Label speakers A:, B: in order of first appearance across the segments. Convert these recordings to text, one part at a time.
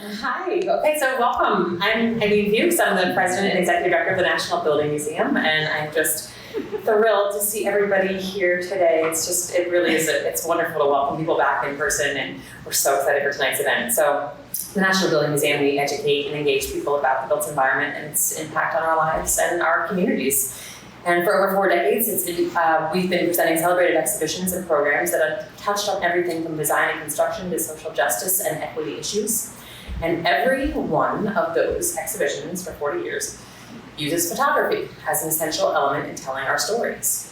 A: Hi. Okay, so welcome. I'm Eileen Hughes. I'm the president and executive director of the National Building Museum, and I'm just thrilled to see everybody here today. It really is, it's wonderful to welcome people back in person, and we're so excited for tonight's event. So, the National Building Museum, we educate and engage people about the built environment and its impact on our lives and our communities. And for over 4 decades, we've been presenting celebrated exhibitions and programs that have touched on everything from design and construction to social justice and equity issues. And every one of those exhibitions for 40 years uses photography as an essential element in telling our stories.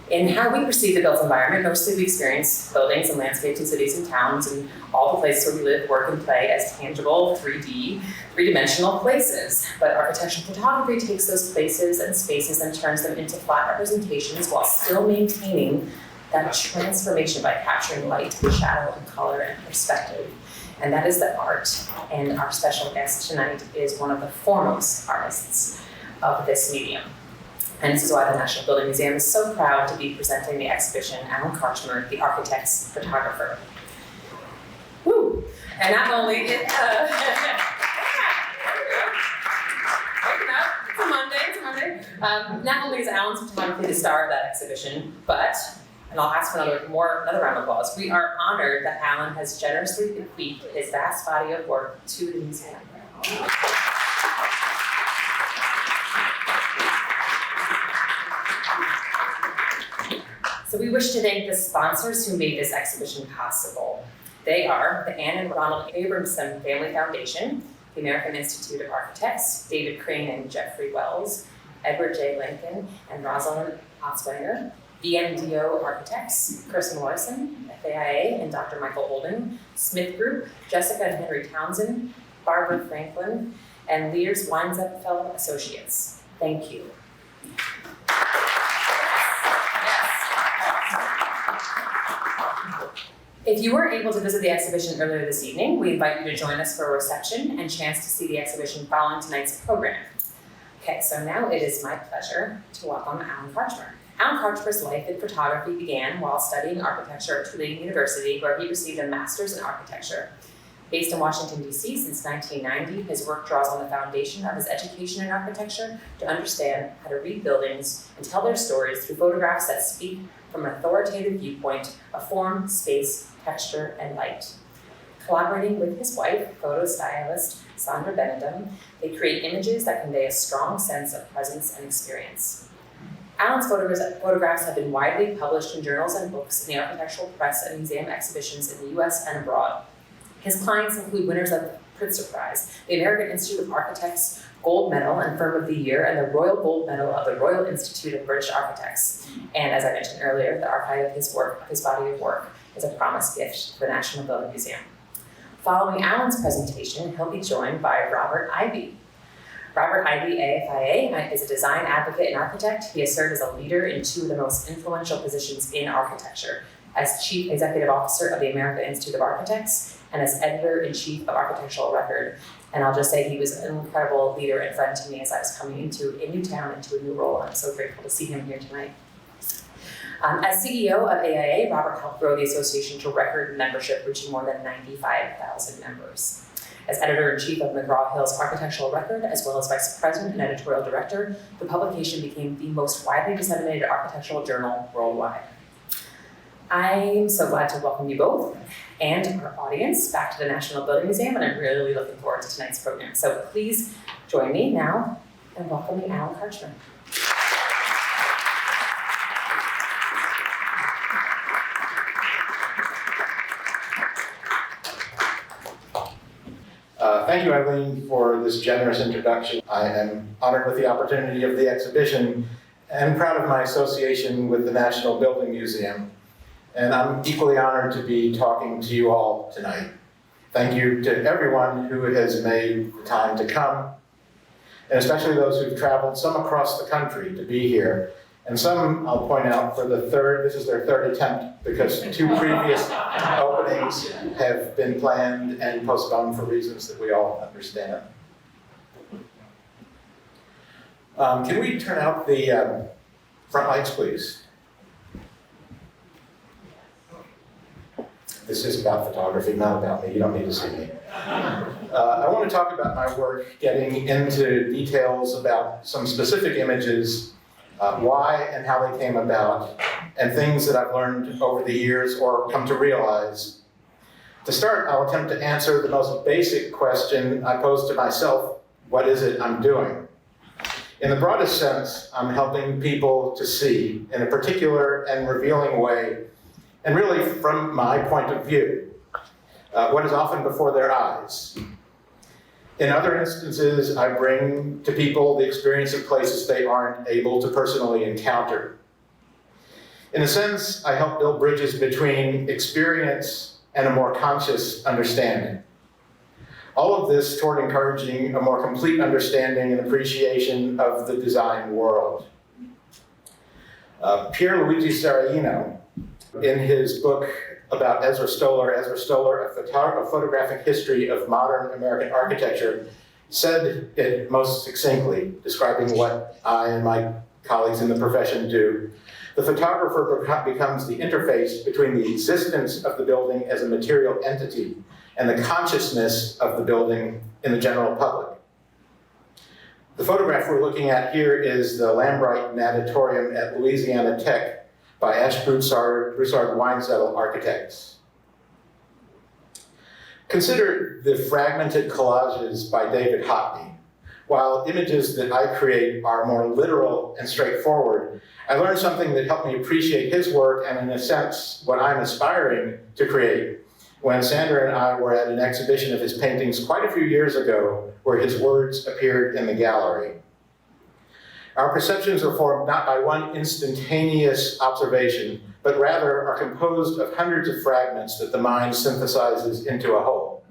A: In how we perceive the built environment, mostly we experience buildings and landscapes in cities and towns and all the places where we live, work, and play as tangible, 3D, three-dimensional places. But architectural photography takes those places and spaces and turns them into flat representations while still maintaining that transformation by capturing light and shadow and color and perspective. And that is the art, and our special guest tonight is one of the foremost artists of this medium. And this is why the National Building Museum is so proud to be presenting the exhibition, Alan Karchmer, the Architect's Photographer. Woo! And not only is, it's a Monday. Not only is Alan's photography the star of that exhibition, but, and I'll ask for another round of applause, we are honored that Alan has generously bequeathed his vast body of work to the museum. So we wish to thank the sponsors who made this exhibition possible. They are the Ann and Ronald Abramson Family Foundation, the American Institute of Architects, David Crane and Jeffrey Wells, Edward J. Lincoln and Rosalind Otzwanger, VMDO Architects, Chris Morrison, FAIA and Dr. Michael Holden, Smith Group, Jessica and Henry Townsend, Barbara Franklin, and Lears Weinzapfel Associates. Thank you. If you weren't able to visit the exhibition earlier this evening, we invite you to join us for a reception and chance to see the exhibition following tonight's program. Okay, so now it is my pleasure to welcome Alan Karchmer. Alan Karchmer's life in photography began while studying architecture at Tulane University, where he received a master's in architecture. Based in Washington, D.C. since 1990, his work draws on the foundation of his education in architecture to understand how to read buildings and tell their stories through photographs that speak from an authoritative viewpoint of form, space, texture, and light. Collaborating with his wife, photo stylist Sandra Benedum, they create images that convey a strong sense of presence and experience. Alan's photographs have been widely published in journals and books in the architectural press and museum exhibitions in the US and abroad. His clients include winners of the Pritzker Prize, the American Institute of Architects Gold Medal and Firm of the Year, and the Royal Gold Medal of the Royal Institute of British Architects. And as I mentioned earlier, the archive of his body of work, is a promised gift to the National Building Museum. Following Alan's presentation, he'll be joined by Robert Ivey. Robert Ivey, AFIA, is a design advocate and architect. He has served as a leader in 2 of the most influential positions in architecture, as Chief Executive Officer of the American Institute of Architects and as Editor-in-Chief of Architectural Record. And I'll just say he was an incredible leader and friend to me as I was coming into a new town, into a new role. I'm so grateful to see him here tonight. As CEO of AIA, Robert helped grow the association to record membership, reaching more than 95,000 members. As Editor-in-Chief of McGraw-Hill's Architectural Record, as well as Vice President and Editorial Director, the publication became the most widely disseminated architectural journal worldwide. I'm so glad to welcome you both and our audience back to the National Building Museum, and I'm really looking forward to tonight's program. So please join me now in welcoming Alan Karchmer.
B: Thank you, Eileen, for this generous introduction. I am honored with the opportunity of the exhibition and proud of my association with the National Building Museum. And I'm equally honored to be talking to you all tonight. Thank you to everyone who has made the time to come, and especially those who've traveled, some across the country, to be here. And some, I'll point out, this is their third attempt, because 2 previous openings have been planned and postponed for reasons that we all understand. Can we turn out the front lights, please? This is about photography, not about me. You don't need to see me. I want to talk about my work getting into details about some specific images, why and how they came about, and things that I've learned over the years or come to realize. To start, I'll attempt to answer the most basic question I pose to myself: what is it I'm doing? In the broadest sense, I'm helping people to see in a particular and revealing way, and really from my point of view, what is often before their eyes. In other instances, I bring to people the experience of places they aren't able to personally encounter. In a sense, I help build bridges between experience and a more conscious understanding. All of this toward encouraging a more complete understanding and appreciation of the design world. Pierluigi Serraino, in his book about Ezra Stoller, A Photographic History of Modern American Architecture, said it most succinctly, describing what I and my colleagues in the profession do. The photographer becomes the interface between the existence of the building as a material entity and the consciousness of the building in the general public. The photograph we're looking at here is the Lambright Natatorium at Louisiana Tech by Ash Broussard Weinzettel Architects. Consider the fragmented collages by David Hockney. While images that I create are more literal and straightforward, I learned something that helped me appreciate his work and, in a sense, what I'm aspiring to create when Sandra and I were at an exhibition of his paintings quite a few years ago where his words appeared in the gallery. Our perceptions are formed not by one instantaneous observation, but rather are composed of hundreds of fragments that the mind synthesizes into a whole.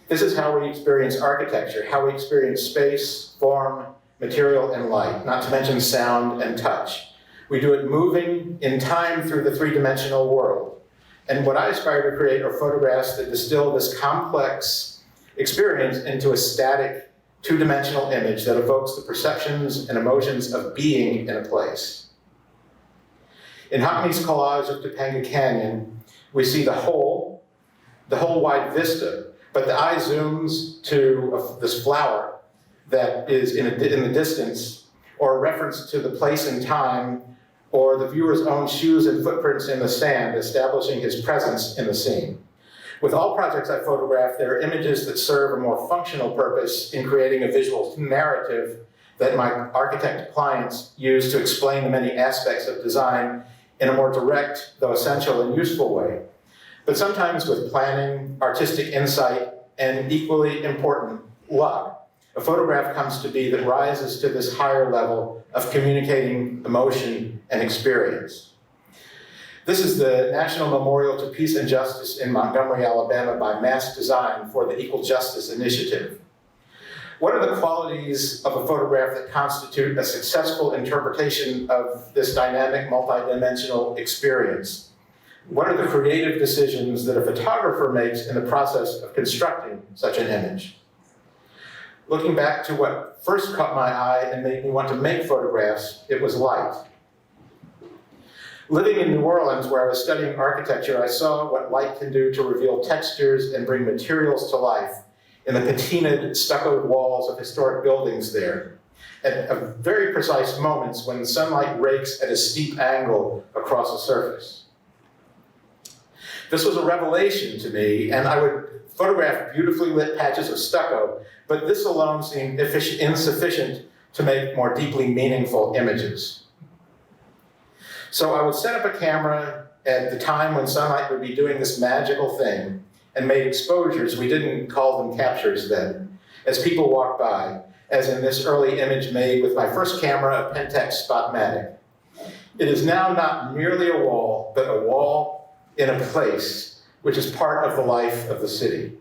B: This is how we experience architecture, how we experience space, form, material, and light, not to mention sound and touch. We do it moving in time through the three-dimensional world. And what I aspire to create are photographs that distill this complex experience into a static, two-dimensional image that evokes the perceptions and emotions of being in a place. In Hockney's collage of Topanga Canyon, we see the whole wide vista, but the eye zooms to this flower that is in the distance, or a reference to the place and time, or the viewer's own shoes and footprints in the sand, establishing his presence in the scene. With all projects I photograph, there are images that serve a more functional purpose in creating a visual narrative that my architect clients use to explain the many aspects of design in a more direct, though essential and useful way. But sometimes with planning, artistic insight, and equally important, luck, a photograph comes to be that rises to this higher level of communicating emotion and experience. This is the National Memorial to Peace and Justice in Montgomery, Alabama by Mass Design for the Equal Justice Initiative. What are the qualities of a photograph that constitute a successful interpretation of this dynamic, multidimensional experience? What are the creative decisions that a photographer makes in the process of constructing such an image? Looking back to what first caught my eye and made me want to make photographs, it was light. Living in New Orleans, where I was studying architecture, I saw what light can do to reveal textures and bring materials to life in the patinaed, stuccoed walls of historic buildings there, at very precise moments when sunlight rakes at a steep angle across a surface. This was a revelation to me, and I would photograph beautifully lit patches of stucco, but this alone seemed insufficient to make more deeply meaningful images. So I would set up a camera at the time when sunlight would be doing this magical thing and made exposures, we didn't call them captures then, as people walked by, as in this early image made with my first camera, a Pentax Spotmatic. It is now not merely a wall, but a wall in a place, which is part of the life of the city.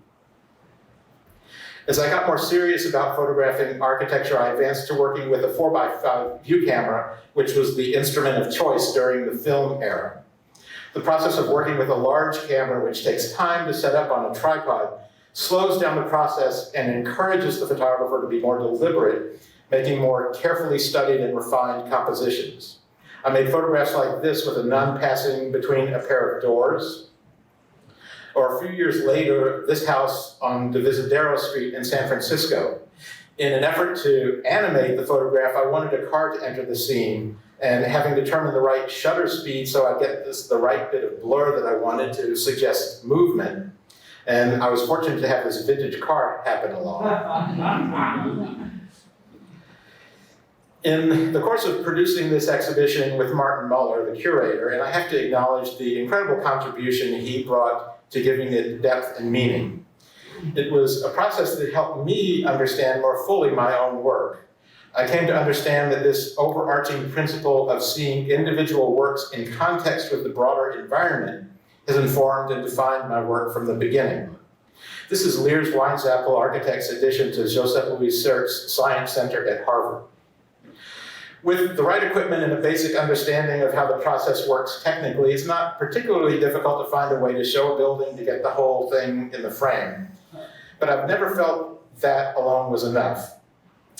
B: As I got more serious about photographing architecture, I advanced to working with a 4x5 view camera, which was the instrument of choice during the film era. The process of working with a large camera, which takes time to set up on a tripod, slows down the process and encourages the photographer to be more deliberate, making more carefully studied and refined compositions. I made photographs like this with a nun passing between a pair of doors, Or a few years later, this house on Divisadero Street in San Francisco. In an effort to animate the photograph, I wanted a car to enter the scene, and having determined the right shutter speed so I get the right bit of blur that I wanted to suggest movement. And I was fortunate to have this vintage car happen along. In the course of producing this exhibition with Martin Muller, the curator, and I have to acknowledge the incredible contribution he brought to giving it depth and meaning. It was a process that helped me understand more fully my own work. I came to understand that this overarching principle of seeing individual works in context with the broader environment has informed and defined my work from the beginning. This is Lears Weinzappel, architect's addition to Joseph Louis Sirk's Science Center at Harvard. With the right equipment and a basic understanding of how the process works technically, it's not particularly difficult to find a way to show a building to get the whole thing in the frame. But I've never felt that alone was enough.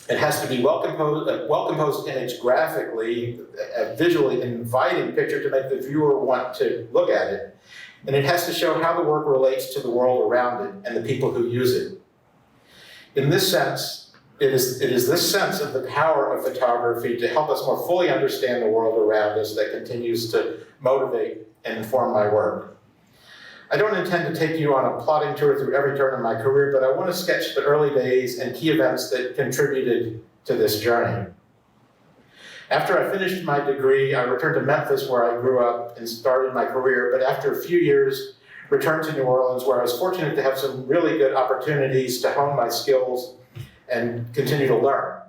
B: It has to be a well-composed image graphically, a visually inviting picture to make the viewer want to look at it. And it has to show how the work relates to the world around it and the people who use it. In this sense, it is this sense of the power of photography to help us more fully understand the world around us that continues to motivate and inform my work. I don't intend to take you on a plodding tour through every turn of my career, but I want to sketch the early days and key events that contributed to this journey. After I finished my degree, I returned to Memphis, where I grew up and started my career, but after a few years, returned to New Orleans, where I was fortunate to have some really good opportunities to hone my skills and continue to learn,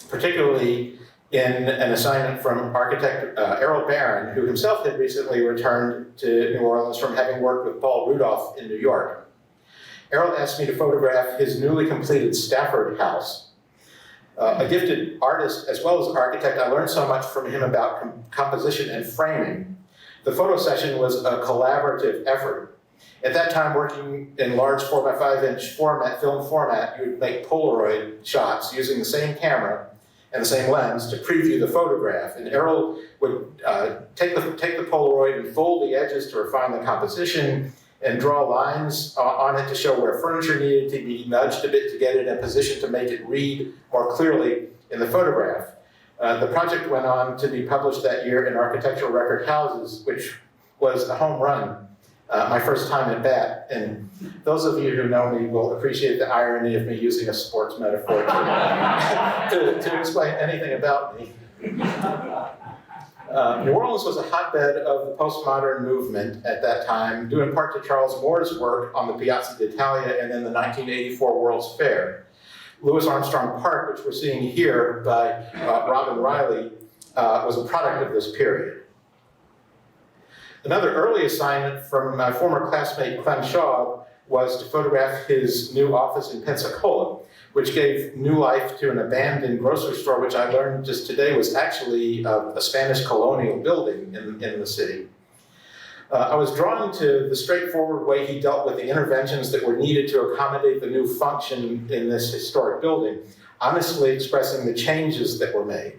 B: particularly in an assignment from architect Errol Barron, who himself had recently returned to New Orleans from having worked with Paul Rudolph in New York. Errol asked me to photograph his newly completed Stafford house. A gifted artist as well as architect, I learned so much from him about composition and framing. The photo session was a collaborative effort. At that time, working in large 4x5-inch film format, you would make Polaroid shots using the same camera and the same lens to preview the photograph. And Errol would take the Polaroid and fold the edges to refine the composition and draw lines on it to show where furniture needed to be nudged a bit to get it in a position to make it read more clearly in the photograph. The project went on to be published that year in Architectural Record Houses, which was a home run. My first time at bat, and those of you who know me will appreciate the irony of me using a sports metaphor to explain anything about me. New Orleans was a hotbed of the postmodern movement at that time, due in part to Charles Moore's work on the Piazza d'Italia and then the 1984 World's Fair. Louis Armstrong Park, which we're seeing here by Robin Riley, was a product of this period. Another early assignment from my former classmate Clem Shaw was to photograph his new office in Pensacola, which gave new life to an abandoned grocery store, which I learned just today was actually a Spanish colonial building in the city. I was drawn to the straightforward way he dealt with the interventions that were needed to accommodate the new function in this historic building, honestly expressing the changes that were made.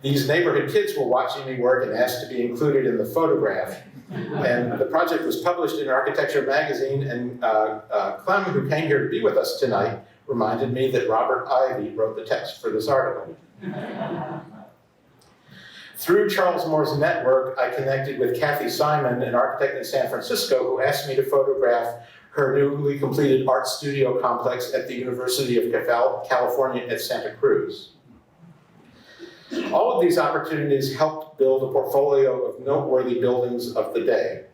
B: These neighborhood kids were watching me work and asked to be included in the photograph. And the project was published in Architecture magazine, and Clem, who came here to be with us tonight, reminded me that Robert Ivy wrote the text for this article. Through Charles Moore's network, I connected with Kathy Simon, an architect in San Francisco, who asked me to photograph her newly completed art studio complex at the University of California at Santa Cruz. All of these opportunities helped build a portfolio of noteworthy buildings of the day.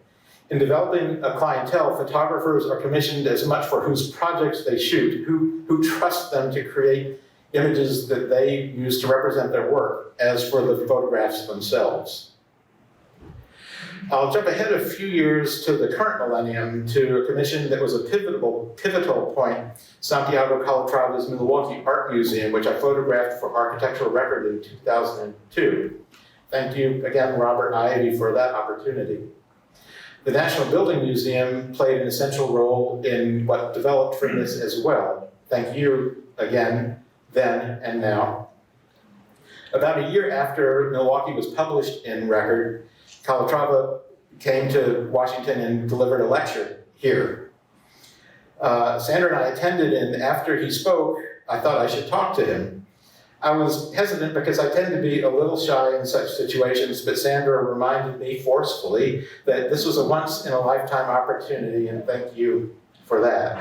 B: In developing a clientele, photographers are commissioned as much for whose projects they shoot, who trust them to create images that they use to represent their work, as for the photographs themselves. I'll jump ahead a few years to the current millennium to a commission that was a pivotal point, Santiago Calatrava's Milwaukee Art Museum, which I photographed for Architectural Record in 2002. Thank you again, Robert Ivy, for that opportunity. The National Building Museum played an essential role in what developed from this as well. Thank you again, then and now. About a year after Milwaukee was published in Record, Calatrava came to Washington and delivered a lecture here. Sandra and I attended, and after he spoke, I thought I should talk to him. I was hesitant because I tend to be a little shy in such situations, but Sandra reminded me forcefully that this was a once-in-a-lifetime opportunity, and thank you for that.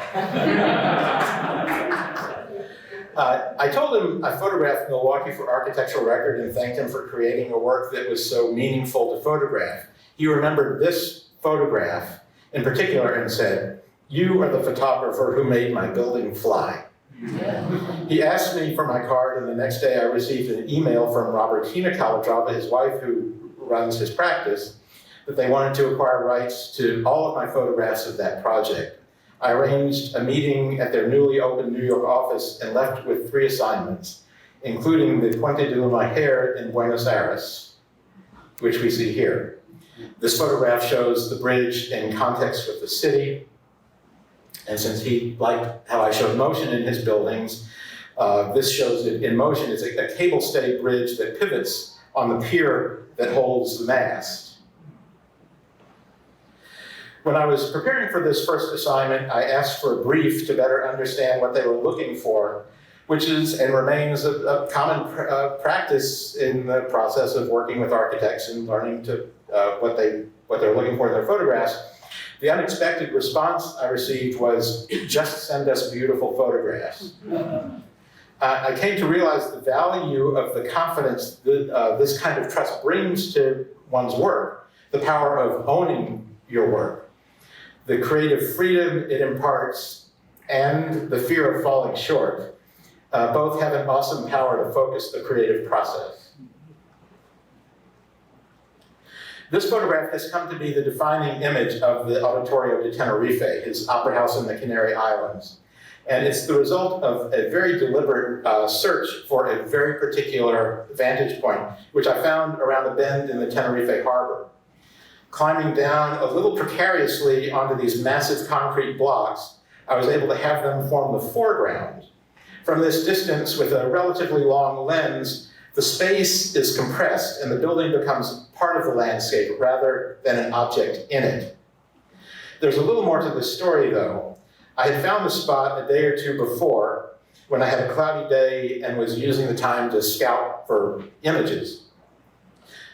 B: I told him I photographed Milwaukee for architectural record and thanked him for creating a work that was so meaningful to photograph. He remembered this photograph in particular and said, "You are the photographer who made my building fly." He asked me for my card, and the next day I received an email from Robertina Calatrava, his wife, who runs his practice, that they wanted to acquire rights to all of my photographs of that project. I arranged a meeting at their newly opened New York office and left with 3 assignments, including the Puente de Lumiere in Buenos Aires, which we see here. This photograph shows the bridge in context with the city. And since he liked how I showed motion in his buildings, this shows it in motion. It's a cable-stayed bridge that pivots on the pier that holds the mast. When I was preparing for this first assignment, I asked for a brief to better understand what they were looking for, which is and remains a common practice in the process of working with architects and learning to what they're looking for in their photographs. The unexpected response I received was, "Just send us beautiful photographs." I came to realize the value of the confidence that this kind of trust brings to one's work, the power of owning your work, the creative freedom it imparts, and the fear of falling short. Both have an awesome power to focus the creative process. This photograph has come to be the defining image of the Auditorio de Tenerife, his opera house in the Canary Islands. And it's the result of a very deliberate search for a very particular vantage point, which I found around a bend in the Tenerife harbor. Climbing down a little precariously onto these massive concrete blocks, I was able to have them form the foreground. From this distance, with a relatively long lens, the space is compressed and the building becomes part of the landscape rather than an object in it. There's a little more to this story though. I had found the spot a day or two before when I had a cloudy day and was using the time to scout for images.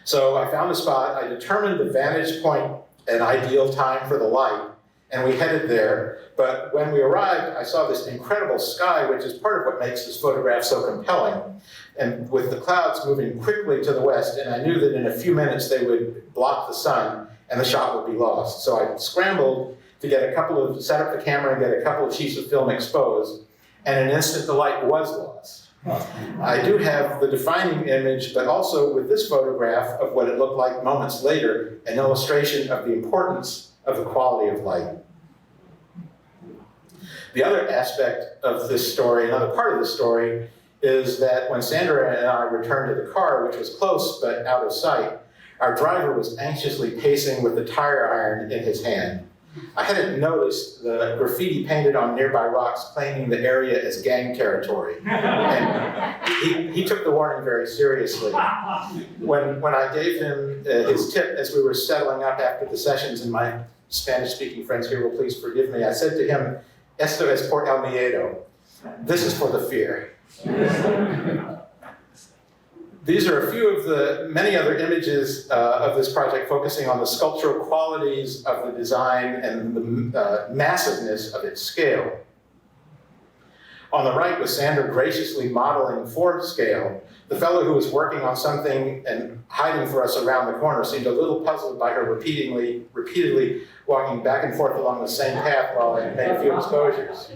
B: So I found the spot, I determined the vantage point, an ideal time for the light, and we headed there. But when we arrived, I saw this incredible sky, which is part of what makes this photograph so compelling. And with the clouds moving quickly to the west, and I knew that in a few minutes they would block the sun and the shot would be lost. So I scrambled to set up the camera and get a couple of sheets of film exposed, and in an instant the light was lost. I do have the defining image, but also with this photograph of what it looked like moments later, an illustration of the importance of the quality of light. The other aspect of this story, another part of the story, is that when Sandra and I returned to the car, which was close but out of sight, our driver was anxiously pacing with the tire iron in his hand. I hadn't noticed the graffiti painted on nearby rocks claiming the area as gang territory. And he took the warning very seriously. When I gave him his tip as we were settling up after the sessions, and my Spanish-speaking friends here will please forgive me, I said to him, "Esto es por el miedo." This is for the fear. These are a few of the many other images of this project focusing on the sculptural qualities of the design and the massiveness of its scale. On the right was Sandra graciously modeling for scale. The fellow who was working on something and hiding for us around the corner seemed a little puzzled by her repeatedly walking back and forth along the same path while I made a few exposures.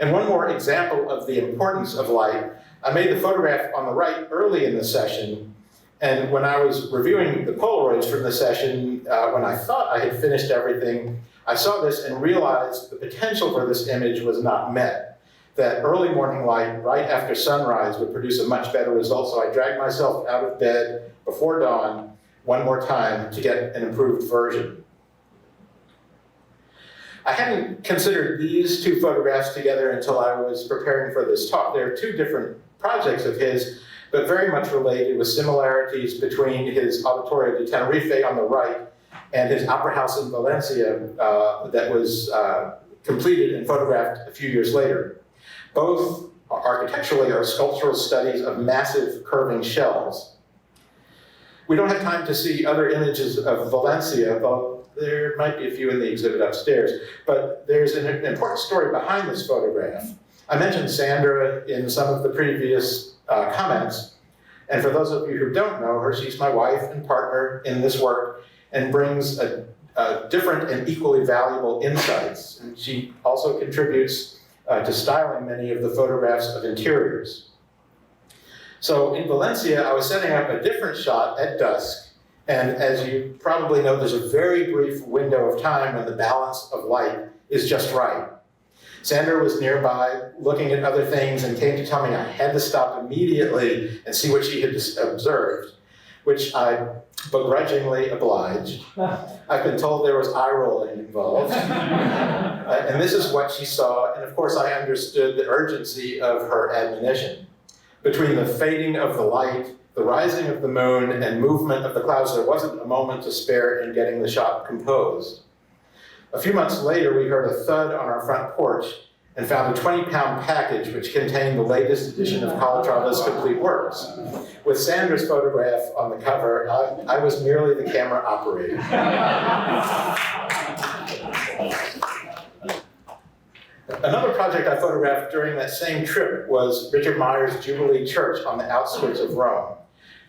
B: And one more example of the importance of light. I made the photograph on the right early in the session, and when I was reviewing the Polaroids from the session, when I thought I had finished everything, I saw this and realized the potential for this image was not met. That early morning light right after sunrise would produce a much better result, so I dragged myself out of bed before dawn one more time to get an improved version. I hadn't considered these two photographs together until I was preparing for this talk. They're two different projects of his, but very much related with similarities between his Auditorio de Tenerife on the right and his opera house in Valencia that was completed and photographed a few years later. Both architecturally are sculptural studies of massive curving shells. We don't have time to see other images of Valencia, though there might be a few in the exhibit upstairs, but there's an important story behind this photograph. I mentioned Sandra in some of the previous comments, and for those of you who don't know her, she's my wife and partner in this work and brings a different and equally valuable insights. And she also contributes to styling many of the photographs of interiors. So in Valencia, I was setting up a different shot at dusk, and as you probably know, there's a very brief window of time when the balance of light is just right. Sandra was nearby looking at other things and came to tell me I had to stop immediately and see what she had observed, which I begrudgingly obliged. I've been told there was eye rolling involved. And this is what she saw, and of course I understood the urgency of her admonition. Between the fading of the light, the rising of the moon, and movement of the clouds, there wasn't a moment to spare in getting the shot composed. A few months later, we heard a thud on our front porch and found a 20-pound package which contained the latest edition of Calatrava's complete works. With Sandra's photograph on the cover, I was merely the camera operator. Another project I photographed during that same trip was Richard Meyer's Jubilee Church on the outskirts of Rome.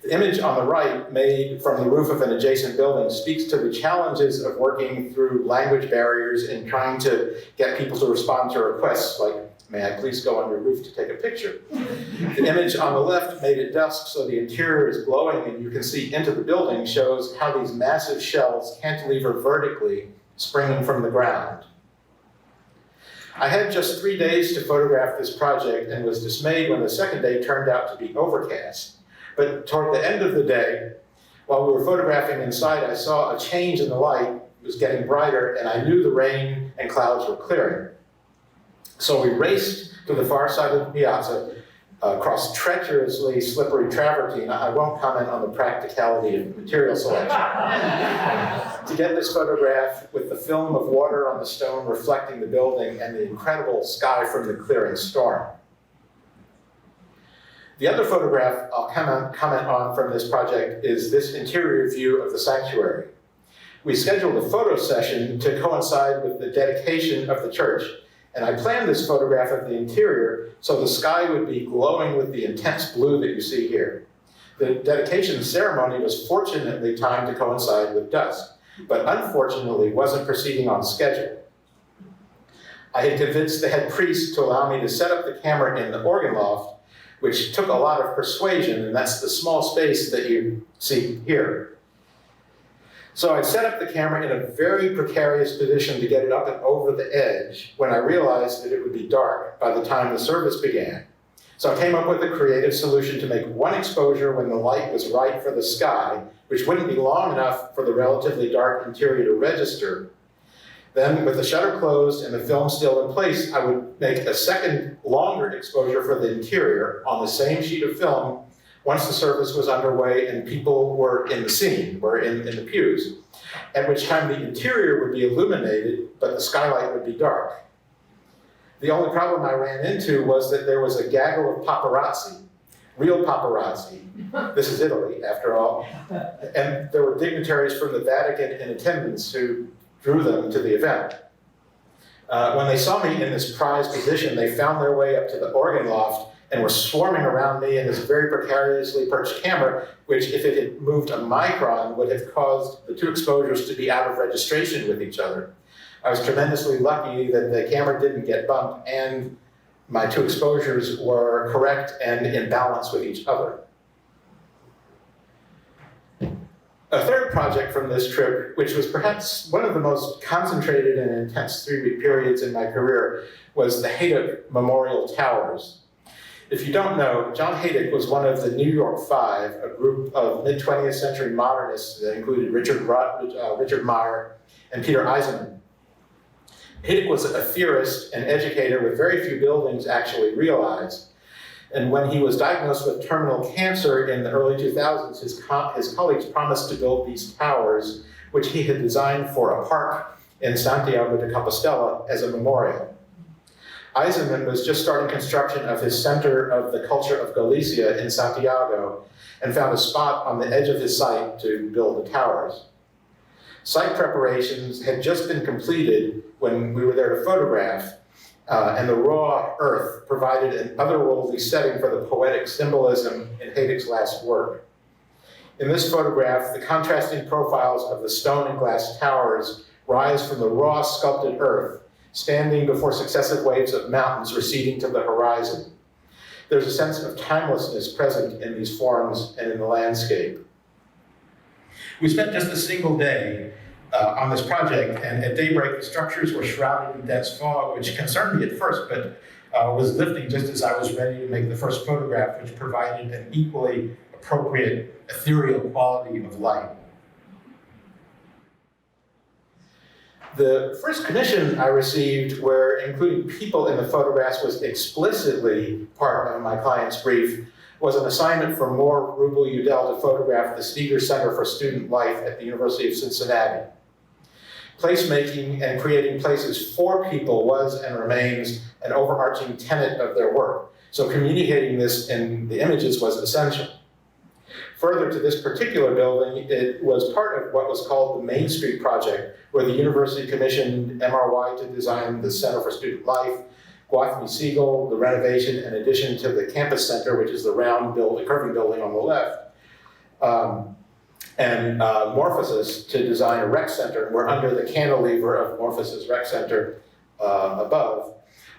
B: The image on the right, made from the roof of an adjacent building, speaks to the challenges of working through language barriers and trying to get people to respond to requests like, "May I please go on your roof to take a picture?" The image on the left, made at dusk so the interior is glowing and you can see into the building, shows how these massive shells cantilever vertically, springing from the ground. I had just 3 days to photograph this project and was dismayed when the second day turned out to be overcast. But toward the end of the day, while we were photographing inside, I saw a change in the light. It was getting brighter, and I knew the rain and clouds were clearing. So we raced to the far side of the piazza, across treacherously slippery travertine. I won't comment on the practicality of material selection. To get this photograph with the film of water on the stone reflecting the building and the incredible sky from the clearing storm. The other photograph I'll comment on from this project is this interior view of the sanctuary. We scheduled a photo session to coincide with the dedication of the church, and I planned this photograph of the interior so the sky would be glowing with the intense blue that you see here. The dedication ceremony was fortunately timed to coincide with dusk, but unfortunately wasn't proceeding on schedule. I had convinced the head priest to allow me to set up the camera in the organ loft, which took a lot of persuasion, and that's the small space that you see here. So I set up the camera in a very precarious position to get it up and over the edge when I realized that it would be dark by the time the service began. So I came up with a creative solution to make one exposure when the light was right for the sky, which wouldn't be long enough for the relatively dark interior to register. Then, with the shutter closed and the film still in place, I would make a second, longer exposure for the interior on the same sheet of film once the service was underway and people were in the scene, were in the pews, at which time the interior would be illuminated, but the skylight would be dark. The only problem I ran into was that there was a gaggle of paparazzi, real paparazzi. This is Italy, after all. And there were dignitaries from the Vatican in attendance who drew them to the event. When they saw me in this prized position, they found their way up to the organ loft and were swarming around me in this very precariously perched camera, which, if it had moved a micron, would have caused the two exposures to be out of registration with each other. I was tremendously lucky that the camera didn't get bumped and my two exposures were correct and in balance with each other. A third project from this trip, which was perhaps one of the most concentrated and intense 3-week periods in my career, was the Hayduk Memorial Towers. If you don't know, John Hayduk was one of the New York Five, a group of mid-20th century modernists that included Richard Meyer and Peter Eisenman. Hayduk was a theorist and educator with very few buildings actually realized. And when he was diagnosed with terminal cancer in the early 2000s, his colleagues promised to build these towers which he had designed for a park in Santiago de Compostela as a memorial. Eisenman was just starting construction of his Center of the Culture of Galicia in Santiago and found a spot on the edge of his site to build the towers. Site preparations had just been completed when we were there to photograph, and the raw earth provided an otherworldly setting for the poetic symbolism in Hayek's last work. In this photograph, the contrasting profiles of the stone and glass towers rise from the raw sculpted earth, standing before successive waves of mountains receding to the horizon. There's a sense of timelessness present in these forms and in the landscape. We spent just a single day on this project, and at daybreak, the structures were shrouded in dense fog, which concerned me at first, but was lifting just as I was ready to make the first photograph, which provided an equally appropriate ethereal quality of light. The first commission I received, where including people in the photographs was explicitly part of my client's brief, was an assignment for Moore Rubel Udell to photograph the Steger Center for Student Life at the University of Cincinnati. Placemaking and creating places for people was and remains an overarching tenet of their work, so communicating this in the images was essential. Further to this particular building, it was part of what was called the Main Street Project, where the university commissioned MRY to design the Center for Student Life, Gwathmey Siegel, the renovation and addition to the campus center, which is the round building, curving building on the left, and Morphosis to design a rec center. We're under the cantilever of Morphosis Rec Center above,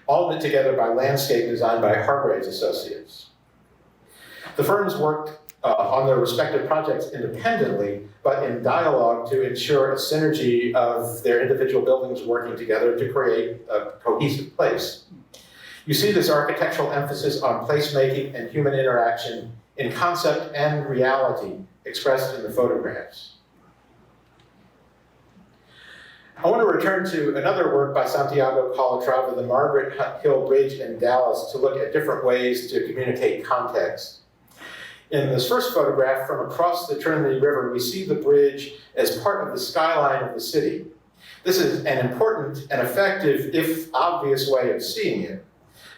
B: all knit together by landscape design by Hargraves Associates. The firms worked on their respective projects independently, but in dialogue to ensure a synergy of their individual buildings working together to create a cohesive place. You see this architectural emphasis on placemaking and human interaction in concept and reality expressed in the photographs. I want to return to another work by Santiago Calatrava, the Margaret Hill Bridge in Dallas, to look at different ways to communicate context. In this first photograph from across the Trinity River, we see the bridge as part of the skyline of the city. This is an important and effective, if obvious, way of seeing it.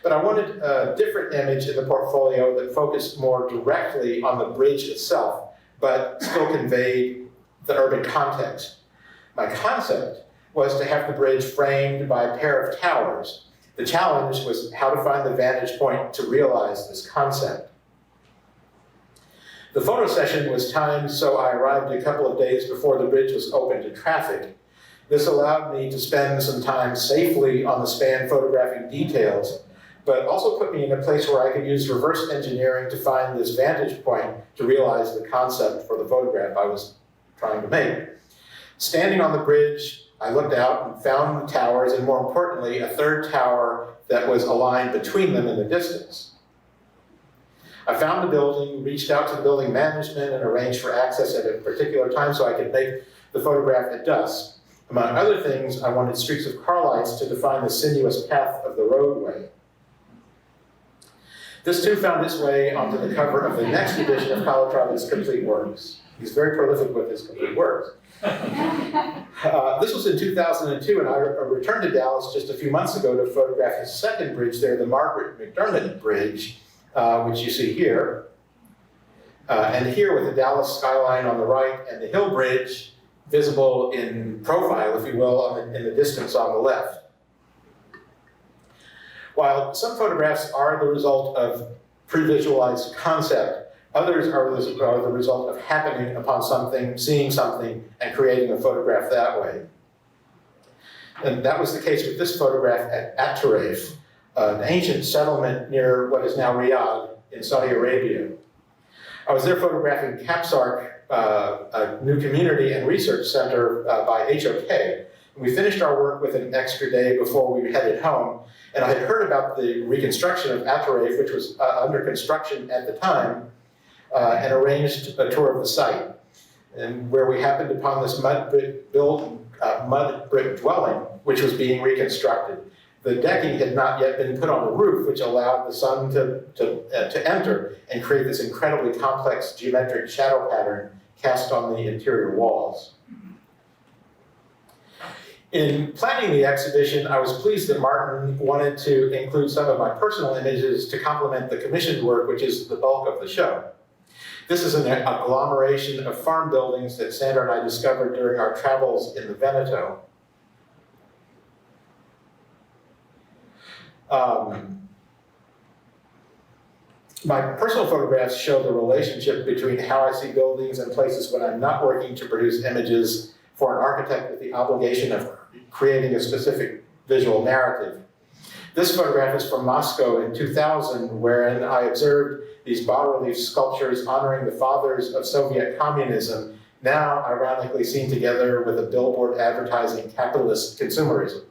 B: But I wanted a different image in the portfolio that focused more directly on the bridge itself, but still conveyed the urban context. My concept was to have the bridge framed by a pair of towers. The challenge was how to find the vantage point to realize this concept. The photo session was timed so I arrived a couple of days before the bridge was open to traffic. This allowed me to spend some time safely on the span photographing details, but also put me in a place where I could use reverse engineering to find this vantage point to realize the concept for the photograph I was trying to make. Standing on the bridge, I looked out and found the towers, and more importantly, a third tower that was aligned between them in the distance. I found the building, reached out to the building management, and arranged for access at a particular time so I could make the photograph at dusk. Among other things, I wanted streaks of car lights to define the sinuous path of the roadway. This too found its way onto the cover of the next edition of Calatrava's complete works. He's very prolific with his complete works. This was in 2002, and I returned to Dallas just a few months ago to photograph his second bridge there, the Margaret McDermott Bridge, which you see here. And here with the Dallas skyline on the right and the Hill Bridge visible in profile, if you will, in the distance on the left. While some photographs are the result of pre-visualized concept, others are the result of happening upon something, seeing something, and creating a photograph that way. And that was the case with this photograph at Adjaye, an ancient settlement near what is now Riyadh in Saudi Arabia. I was there photographing Capsark, a new community and research center by HOK. We finished our work with an extra day before we headed home, and I had heard about the reconstruction of Adjaye, which was under construction at the time, and arranged a tour of the site, and where we happened upon this mud brick dwelling, which was being reconstructed. The decking had not yet been put on the roof, which allowed the sun to enter and create this incredibly complex geometric shadow pattern cast on the interior walls. In planning the exhibition, I was pleased that Martin wanted to include some of my personal images to complement the commissioned work, which is the bulk of the show. This is an agglomeration of farm buildings that Sandra and I discovered during our travels in the Veneto. My personal photographs show the relationship between how I see buildings and places when I'm not working to produce images for an architect with the obligation of creating a specific visual narrative. This photograph is from Moscow in 2000, wherein I observed these bas-relief sculptures honoring the fathers of Soviet communism, now ironically seen together with a billboard advertising capitalist consumerism.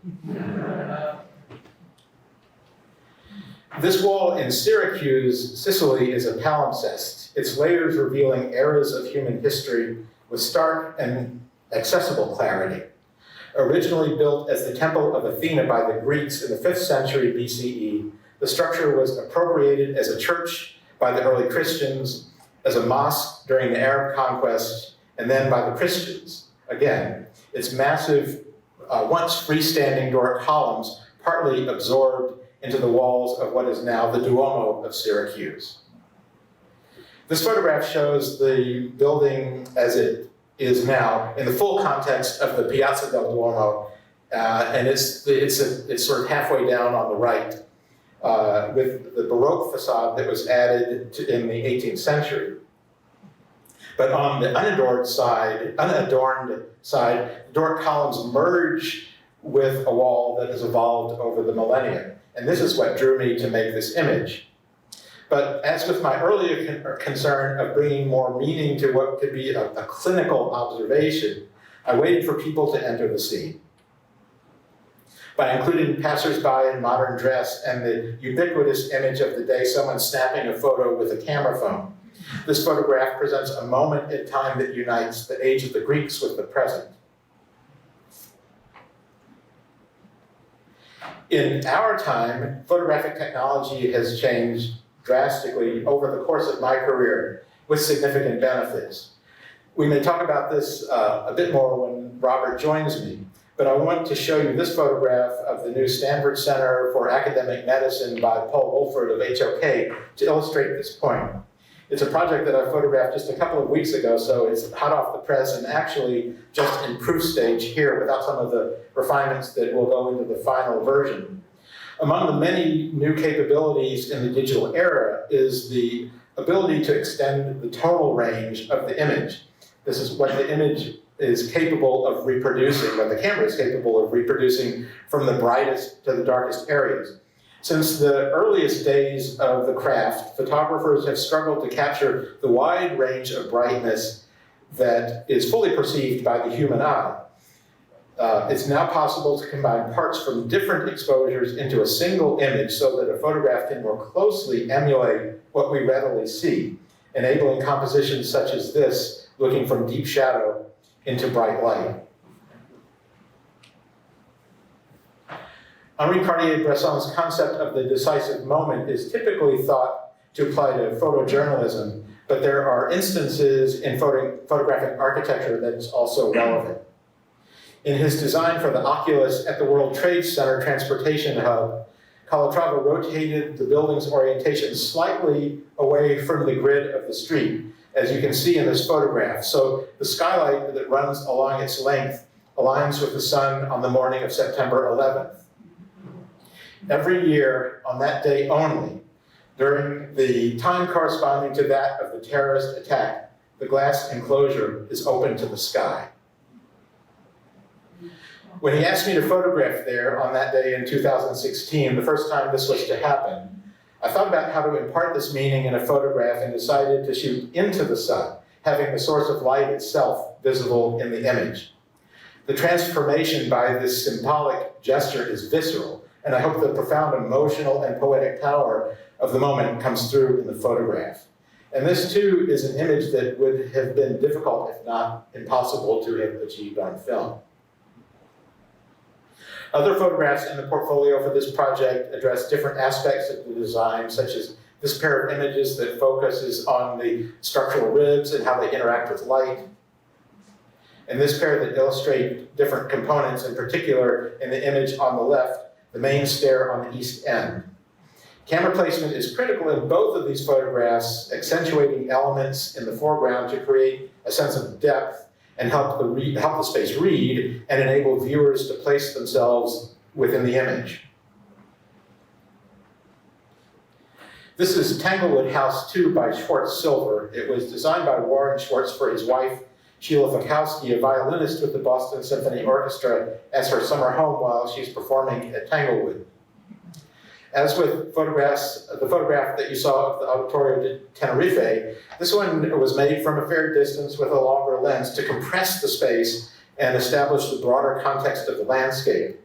B: This wall in Syracuse, Sicily, is a palimpsest, its layers revealing eras of human history with stark and accessible clarity. Originally built as the Temple of Athena by the Greeks in the 5th century BCE, the structure was appropriated as a church by the early Christians, as a mosque during the Arab conquest, and then by the Christians. Again, its massive, once freestanding Doric columns partly absorbed into the walls of what is now the Duomo of Syracuse. This photograph shows the building as it is now in the full context of the Piazza del Duomo, and it's sort of halfway down on the right with the Baroque facade that was added in the 18th century. But on the unadorned side, Doric columns merge with a wall that has evolved over the millennia. And this is what drew me to make this image. But as with my earlier concern of bringing more meaning to what could be a clinical observation, I waited for people to enter the scene. By including passersby in modern dress and the ubiquitous image of the day someone snapping a photo with a camera phone, this photograph presents a moment in time that unites the age of the Greeks with the present. In our time, photographic technology has changed drastically over the course of my career with significant benefits. We may talk about this a bit more when Robert joins me, but I want to show you this photograph of the new Stanford Center for Academic Medicine by Paul Wolford of HOK to illustrate this point. It's a project that I photographed just a couple of weeks ago, so it's hot off the press and actually just in proof stage here without some of the refinements that will go into the final version. Among the many new capabilities in the digital era is the ability to extend the tonal range of the image. This is what the image is capable of reproducing, what the camera is capable of reproducing from the brightest to the darkest areas. Since the earliest days of the craft, photographers have struggled to capture the wide range of brightness that is fully perceived by the human eye. It's now possible to combine parts from different exposures into a single image so that a photograph can more closely emulate what we readily see, enabling compositions such as this, looking from deep shadow into bright light. Henri Cartier-Bresson's concept of the decisive moment is typically thought to apply to photojournalism, but there are instances in photographic architecture that is also relevant. In his design for the Oculus at the World Trade Center Transportation Hub, Calatrava rotated the building's orientation slightly away from the grid of the street, as you can see in this photograph. So the skylight that runs along its length aligns with the sun on the morning of September 11th. Every year, on that day only, during the time corresponding to that of the terrorist attack, the glass enclosure is open to the sky. When he asked me to photograph there on that day in 2016, the first time this was to happen, I thought about how to impart this meaning in a photograph and decided to shoot into the sun, having the source of light itself visible in the image. The transformation by this symbolic gesture is visceral, and I hope the profound emotional and poetic power of the moment comes through in the photograph. And this too is an image that would have been difficult, if not impossible, to have achieved on film. Other photographs in the portfolio for this project address different aspects of the design, such as this pair of images that focuses on the structural ribs and how they interact with light. and this pair that illustrate different components, in particular in the image on the left, the main stair on the east end. Camera placement is critical in both of these photographs, accentuating elements in the foreground to create a sense of depth and help the space read and enable viewers to place themselves within the image. This is Tanglewood House 2 by Schwartz Silver. It was designed by Warren Schwartz for his wife, Sheila Fakowski, a violinist with the Boston Symphony Orchestra, as her summer home while she's performing at Tanglewood. As with photographs, the photograph that you saw of the Auditorio de Tenerife, this one was made from a fair distance with a longer lens to compress the space and establish the broader context of the landscape.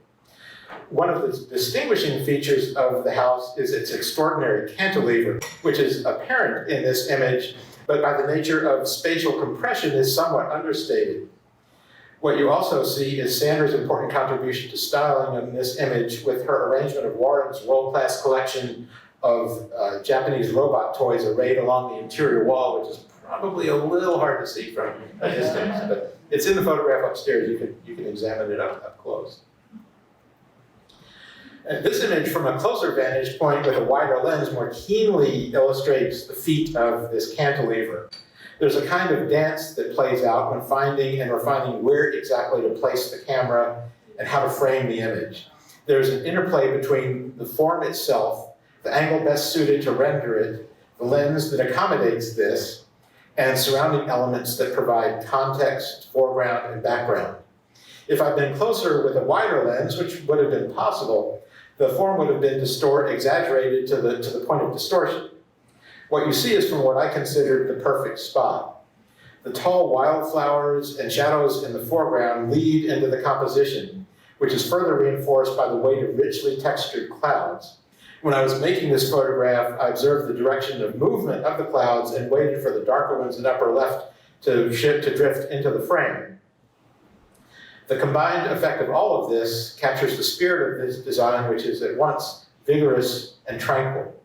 B: One of the distinguishing features of the house is its extraordinary cantilever, which is apparent in this image, but by the nature of spatial compression is somewhat understated. What you also see is Sandra's important contribution to styling in this image with her arrangement of Warren's world-class collection of Japanese robot toys arrayed along the interior wall, which is probably a little hard to see from a distance, but it's in the photograph upstairs. You can examine it up close. And this image from a closer vantage point with a wider lens more keenly illustrates the feat of this cantilever. There's a kind of dance that plays out when finding and refining where exactly to place the camera and how to frame the image. There's an interplay between the form itself, the angle best suited to render it, the lens that accommodates this, and surrounding elements that provide context, foreground, and background. If I'd been closer with a wider lens, which would have been possible, the form would have been exaggerated to the point of distortion. What you see is from what I considered the perfect spot. The tall wildflowers and shadows in the foreground lead into the composition, which is further reinforced by the weight of richly textured clouds. When I was making this photograph, I observed the direction of movement of the clouds and waited for the darker ones in upper left to drift into the frame. The combined effect of all of this captures the spirit of this design, which is at once vigorous and tranquil.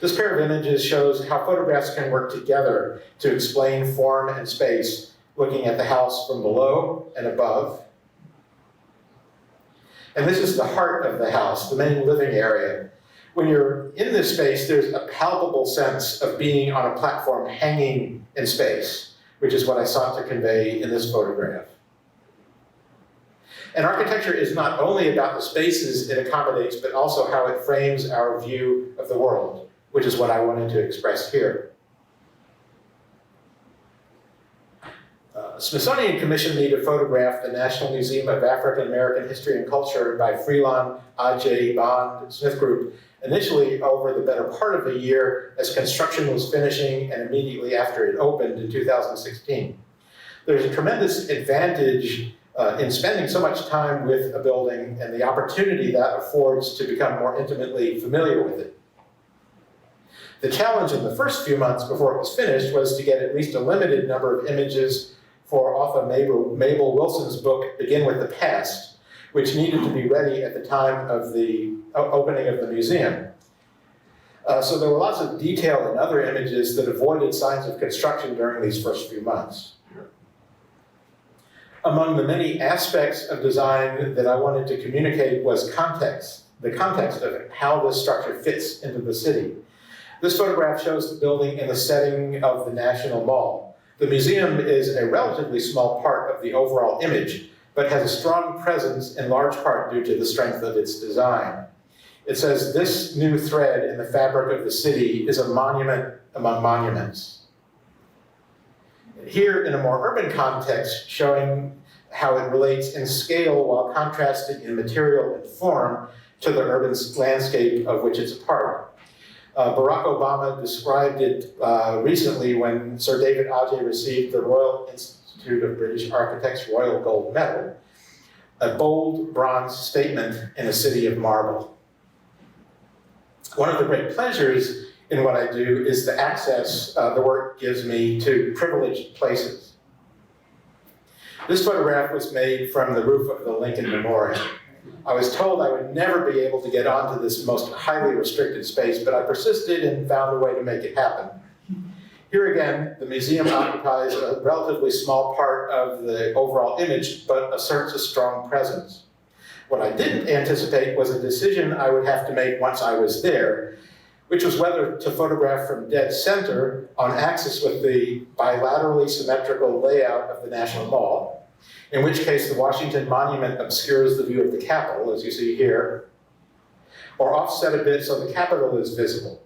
B: This pair of images shows how photographs can work together to explain form and space, looking at the house from below and above. And this is the heart of the house, the main living area. When you're in this space, there's a palpable sense of being on a platform hanging in space, which is what I sought to convey in this photograph. And architecture is not only about the spaces it accommodates, but also how it frames our view of the world, which is what I wanted to express here. Smithsonian commissioned me to photograph the National Museum of African American History and Culture by Freelon, Adjaye, Bond, Smith Group, initially over the better part of a year as construction was finishing and immediately after it opened in 2016. There's a tremendous advantage in spending so much time with a building and the opportunity that affords to become more intimately familiar with it. The challenge in the first few months before it was finished was to get at least a limited number of images for author Mabel Wilson's book, Begin with the Past, which needed to be ready at the time of the opening of the museum. So there were lots of detail in other images that avoided signs of construction during these first few months. Among the many aspects of design that I wanted to communicate was context, the context of how this structure fits into the city. This photograph shows the building in the setting of the National Mall. The museum is a relatively small part of the overall image, but has a strong presence in large part due to the strength of its design. It says, "This new thread in the fabric of the city is a monument among monuments." Here, in a more urban context, showing how it relates in scale while contrasting in material and form to the urban landscape of which it's a part. Barack Obama described it recently when Sir David Adjaye received the Royal Institute of British Architects Royal Gold Medal, a bold bronze statement in a city of marble. One of the great pleasures in what I do is the access the work gives me to privileged places. This photograph was made from the roof of the Lincoln Memorial. I was told I would never be able to get onto this most highly restricted space, but I persisted and found a way to make it happen. Here again, the museum occupies a relatively small part of the overall image, but asserts a strong presence. What I didn't anticipate was a decision I would have to make once I was there, which was whether to photograph from dead center on axis with the bilaterally symmetrical layout of the National Mall, in which case the Washington Monument obscures the view of the Capitol, as you see here, or offset a bit so the Capitol is visible.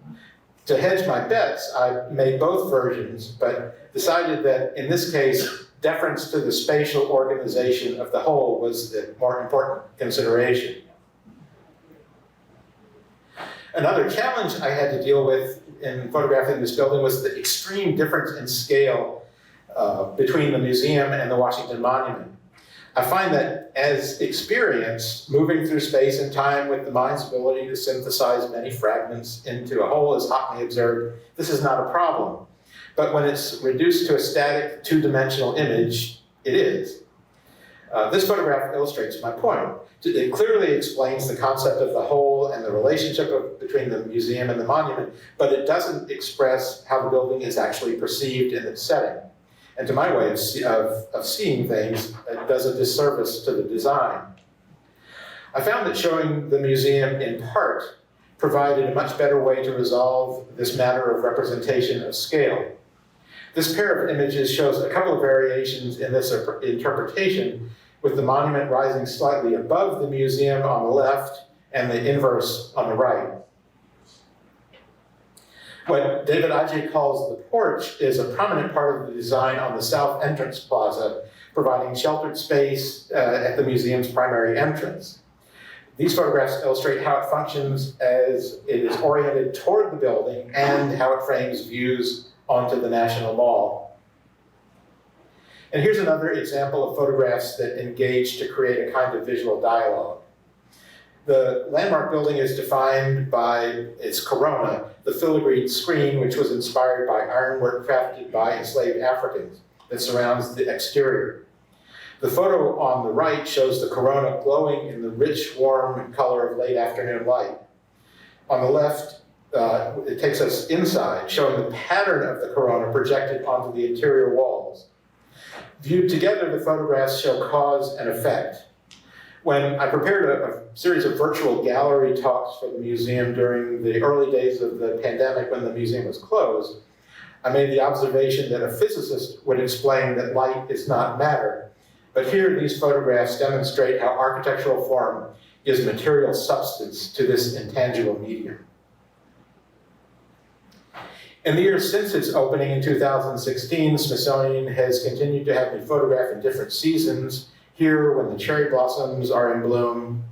B: To hedge my bets, I made both versions, but decided that in this case, deference to the spatial organization of the whole was the more important consideration. Another challenge I had to deal with in photographing this building was the extreme difference in scale between the museum and the Washington Monument. I find that as experienced, moving through space and time with the mind's ability to synthesize many fragments into a whole is hotly observed, this is not a problem. But when it's reduced to a static two-dimensional image, it is. This photograph illustrates my point. It clearly explains the concept of the whole and the relationship between the museum and the monument, but it doesn't express how the building is actually perceived in its setting. And to my way of seeing things, it does a disservice to the design. I found that showing the museum in part provided a much better way to resolve this matter of representation of scale. This pair of images shows a couple of variations in this interpretation, with the monument rising slightly above the museum on the left and the inverse on the right. What David Adjaye calls the porch is a prominent part of the design on the south entrance plaza, providing sheltered space at the museum's primary entrance. These photographs illustrate how it functions as it is oriented toward the building and how it frames views onto the National Mall. And here's another example of photographs that engage to create a kind of visual dialogue. The landmark building is defined by its corona, the filigreed screen, which was inspired by ironwork crafted by enslaved Africans that surrounds the exterior. The photo on the right shows the corona glowing in the rich, warm color of late afternoon light. On the left, it takes us inside, showing the pattern of the corona projected onto the interior walls. Viewed together, the photographs show cause and effect. When I prepared a series of virtual gallery talks for the museum during the early days of the pandemic when the museum was closed, I made the observation that a physicist would explain that light is not matter. But here, these photographs demonstrate how architectural form gives material substance to this intangible medium. In the years since its opening in 2016, the Smithsonian has continued to have me photograph in different seasons, here when the cherry blossoms are in bloom,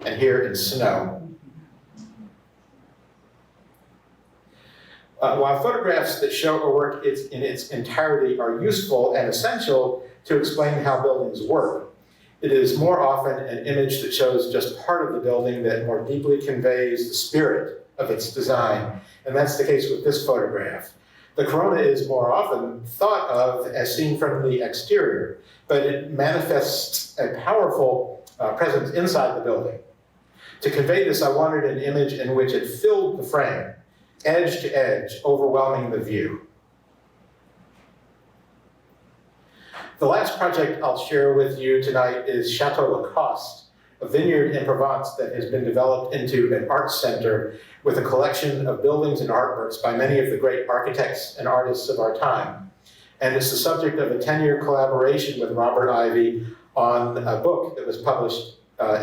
B: and here in snow. While photographs that show a work in its entirety are useful and essential to explain how buildings work, it is more often an image that shows just part of the building that more deeply conveys the spirit of its design. And that's the case with this photograph. The corona is more often thought of as seen from the exterior, but it manifests a powerful presence inside the building. To convey this, I wanted an image in which it filled the frame, edge to edge, overwhelming the view. The last project I'll share with you tonight is Chateau La Coste, a vineyard in Provence that has been developed into an art center with a collection of buildings and artworks by many of the great architects and artists of our time. And it's the subject of a 10-year collaboration with Robert Ivy on a book that was published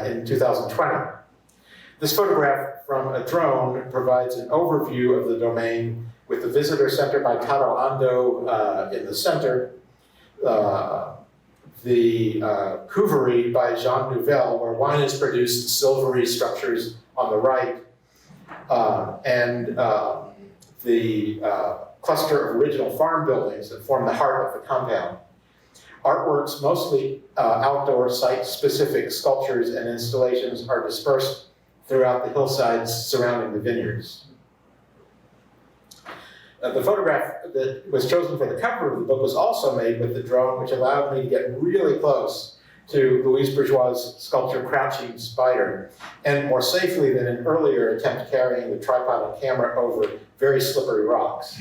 B: in 2020. This photograph from a drone provides an overview of the domain with the visitor center by Tadao Ando in the center, the Couverie by Jean Nouvel, where wine is produced, silvery structures on the right, and the cluster of original farm buildings that form the heart of the compound. Artworks, mostly outdoor site-specific sculptures and installations, are dispersed throughout the hillsides surrounding the vineyards. The photograph that was chosen for the cover of the book was also made with the drone, which allowed me to get really close to Louise Bourgeois' sculpture Crouching Spider, and more safely than an earlier attempt carrying the tripod and camera over very slippery rocks.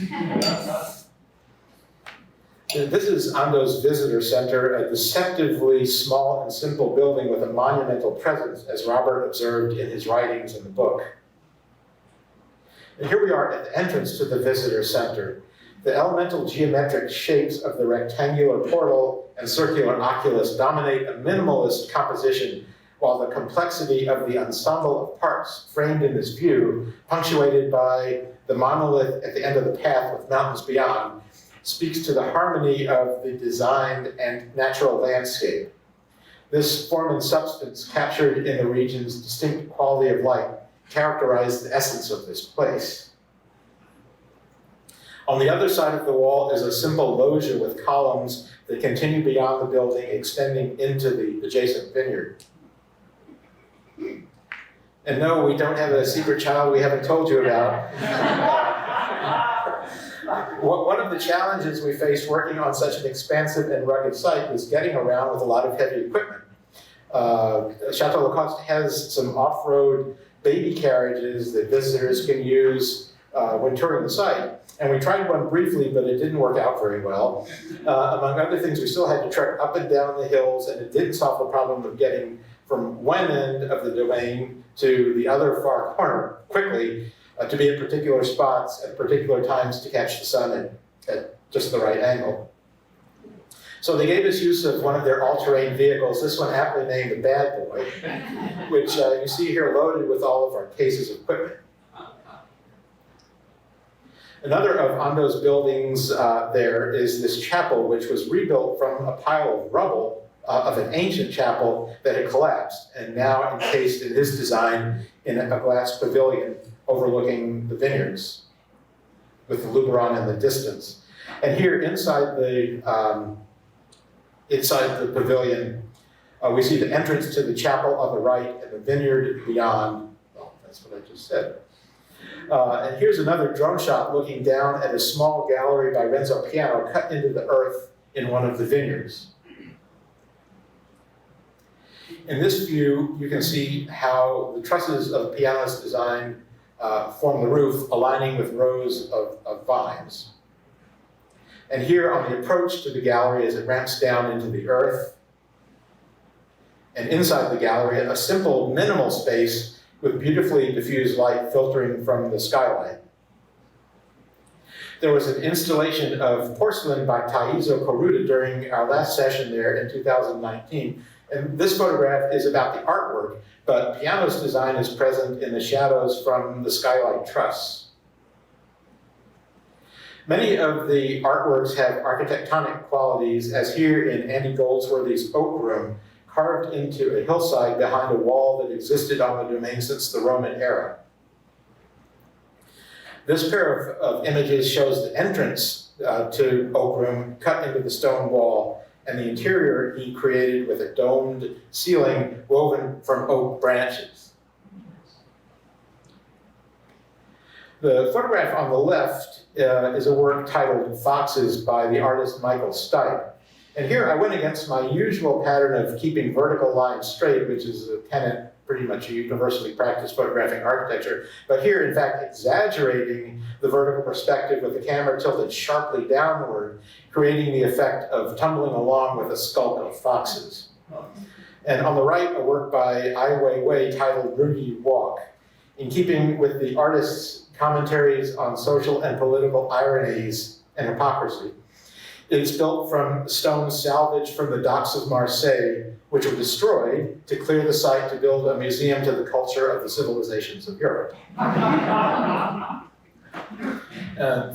B: This is Ando's visitor center, a deceptively small and simple building with a monumental presence, as Robert observed in his writings in the book. And here we are at the entrance to the visitor center. The elemental geometric shapes of the rectangular portal and circular oculus dominate a minimalist composition, while the complexity of the ensemble of parts framed in this view, punctuated by the monolith at the end of the path with mountains beyond, speaks to the harmony of the designed and natural landscape. This form and substance captured in the region's distinct quality of light characterize the essence of this place. On the other side of the wall is a simple loggia with columns that continue beyond the building, extending into the adjacent vineyard. And no, we don't have a secret child we haven't told you about. One of the challenges we faced working on such an expansive and rugged site was getting around with a lot of heavy equipment. Chateau La Coste has some off-road baby carriages that visitors can use when touring the site. And we tried one briefly, but it didn't work out very well. Among other things, we still had to trek up and down the hills, and it didn't solve the problem of getting from one end of the domain to the other far corner quickly, to be at particular spots at particular times to catch the sun at just the right angle. So they gave us use of one of their all-terrain vehicles, this one aptly named the Bad Boy, which you see here loaded with all of our cases of equipment. Another of Ando's buildings there is this chapel, which was rebuilt from a pile of rubble of an ancient chapel that had collapsed, and now encased in his design in a glass pavilion overlooking the vineyards with the Luberon in the distance. And here inside the pavilion, we see the entrance to the chapel on the right and the vineyard beyond. Well, that's what I just said. And here's another drone shot looking down at a small gallery by Renzo Piano cut into the earth in one of the vineyards. In this view, you can see how the trusses of Piano's design form the roof, aligning with rows of vines. And here on the approach to the gallery as it ramps down into the earth, and inside the gallery, a simple, minimal space with beautifully diffused light filtering from the skylight. There was an installation of porcelain by Taizo Koruda during our last session there in 2019. And this photograph is about the artwork, but Piano's design is present in the shadows from the skylight truss. Many of the artworks have architectonic qualities, as here in Andy Goldsworthy's Oak Room, carved into a hillside behind a wall that existed on the domain since the Roman era. This pair of images shows the entrance to Oak Room cut into the stone wall, and the interior he created with a domed ceiling woven from oak branches. The photograph on the left is a work titled Foxes by the artist Michael Stipe. And here I went against my usual pattern of keeping vertical lines straight, which is a tenet pretty much universally practiced photographing architecture, but here in fact exaggerating the vertical perspective with the camera tilted sharply downward, creating the effect of tumbling along with a skulk of foxes. And on the right, a work by Ai Weiwei titled Rudy Walk. In keeping with the artist's commentaries on social and political ironies and hypocrisy, it's built from stones salvaged from the docks of Marseille, which were destroyed to clear the site to build a museum to the culture of the civilizations of Europe.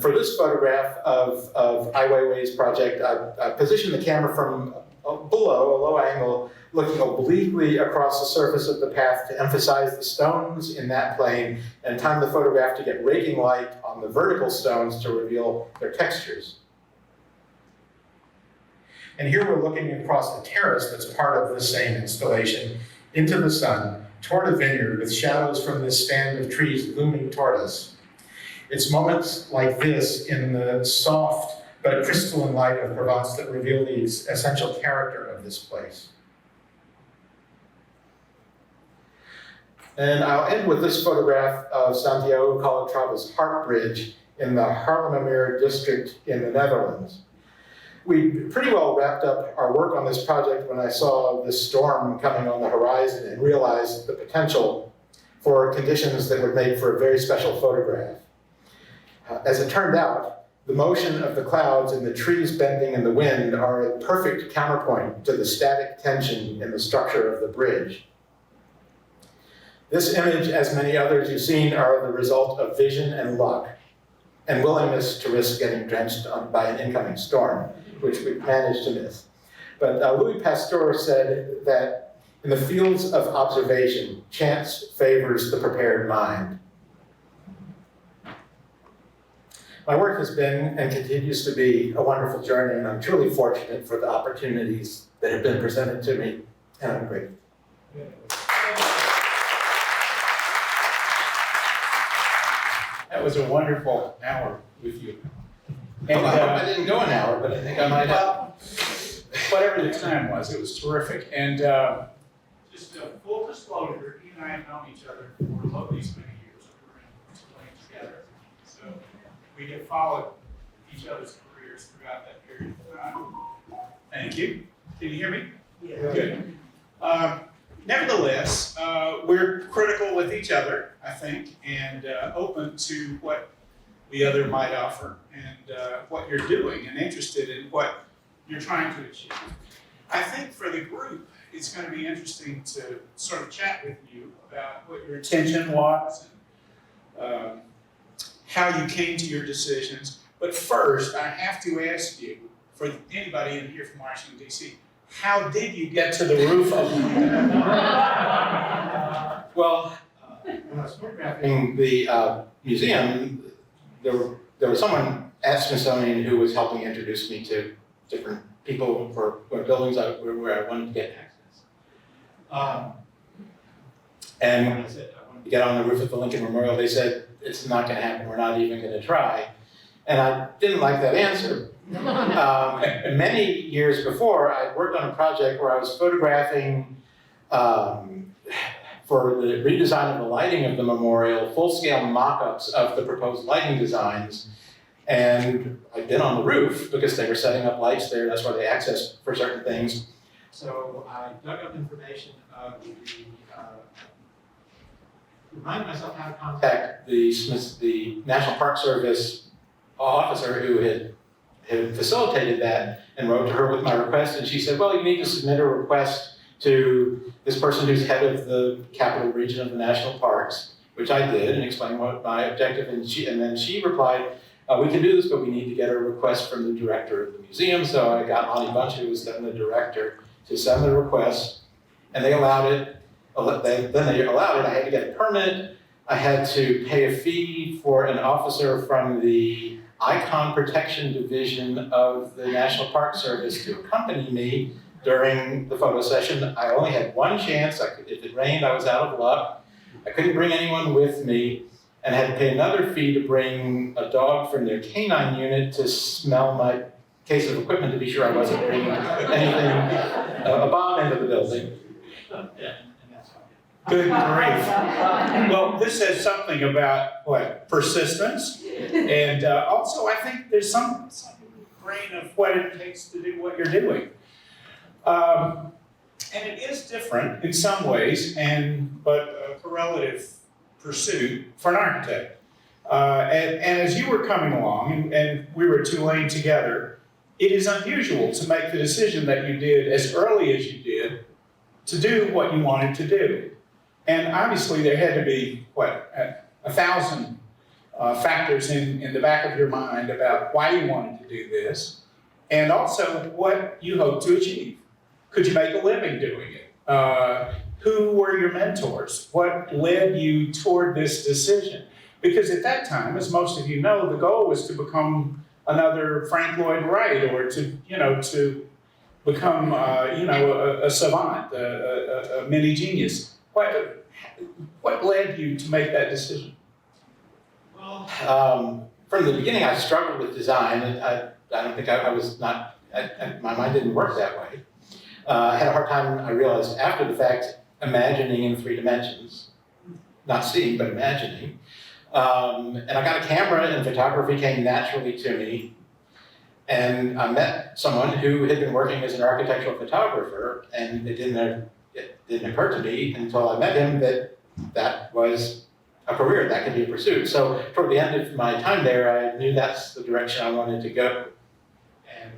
B: For this photograph of Ai Weiwei's project, I positioned the camera from below, a low angle, looking obliquely across the surface of the path to emphasize the stones in that plane, and time the photograph to get raking light on the vertical stones to reveal their textures. And here we're looking across the terrace that's part of this same installation into the sun, toward a vineyard with shadows from this stand of trees looming toward us. It's moments like this in the soft but crystalline light of Provence that reveal the essential character of this place. And I'll end with this photograph of Santiago Calatrava's Heart Bridge in the Haarlemmermeer district in the Netherlands. We pretty well wrapped up our work on this project when I saw this storm coming on the horizon and realized the potential for conditions that would make for a very special photograph. As it turned out, the motion of the clouds and the trees bending in the wind are a perfect counterpoint to the static tension in the structure of the bridge. This image, as many others you've seen, are the result of vision and luck, and willingness to risk getting drenched by an incoming storm, which we managed to miss. But Louis Pasteur said that in the fields of observation, chance favors the prepared mind. My work has been and continues to be a wonderful journey, and I'm truly fortunate for the opportunities that have been presented to me, and I'm grateful.
C: That was a wonderful hour with you.
B: And, I hope I didn't go an hour, but I think I might have.
C: Well, whatever the time was, it was terrific. And just a full disclosure, he and I have known each other for these many years. We were in playing together. So we have followed each other's careers throughout that period of time. Thank you. Can you hear me? Yeah. Good. Nevertheless, we're critical with each other, I think, and open to what the other might offer and what you're doing and interested in what you're trying to achieve. I think for the group, it's going to be interesting to sort of chat with you about what your intention was and how you came to your decisions. But first, I have to ask you, for anybody in here from Washington, D.C., how did you get to the roof of the
B: Well, when I was photographing the museum, there was someone at Smithsonian who was helping introduce me to different people for buildings where I wanted to get access. And when I said I wanted to get on the roof of the Lincoln Memorial, they said, it's not going to happen, we're not even going to try. And I didn't like that answer. Many years before, I worked on a project where I was photographing for the redesign of the lighting of the memorial, full-scale mock-ups of the proposed lighting designs. And I'd been on the roof because they were setting up lights there, that's where they accessed for certain things. So I dug up information of reminded myself how to contact the National Park Service officer who had facilitated that, and wrote to her with my request, and she said, well, you need to submit a request to this person who's head of the capital region of the national parks, which I did, and explained what my objective, and then she replied, we can do this, but we need to get a request from the director of the museum. So I got Lonnie Bunch, who was then the director, to send the request, and they allowed it. Then they allowed it. I had to get a permit. I had to pay a fee for an officer from the Icon Protection Division of the National Park Service to accompany me during the photo session. I only had one chance. If it rained, I was out of luck. I couldn't bring anyone with me, and had to pay another fee to bring a dog from their canine unit to smell my case of equipment to be sure I wasn't bringing anything, a bomb into the building.
C: Good grief. Well, this says something about, what, persistence. And also, I think there's some grain of what it takes to do what you're doing. And it is different in some ways, but a relative pursuit for an architect. And as you were coming along, and we were at Tulane together, it is unusual to make the decision that you did as early as you did to do what you wanted to do. And obviously there had to be, what, 1,000 factors in the back of your mind about why you wanted to do this, and also what you hoped to achieve. Could you make a living doing it? Who were your mentors? What led you toward this decision? Because at that time, as most of you know, the goal was to become another Frank Lloyd Wright, or to become, a savant, a mini genius. What led you to make that decision?
B: Well, from the beginning, I struggled with design, and I don't think I was not, my mind didn't work that way. I had a hard time, I realized after the fact, imagining in 3 dimensions. Not seeing, but imagining. And I got a camera, and photography came naturally to me. And I met someone who had been working as an architectural photographer, and it didn't occur to me until I met him that that was a career that could be pursued. So toward the end of my time there, I knew that's the direction I wanted to go. And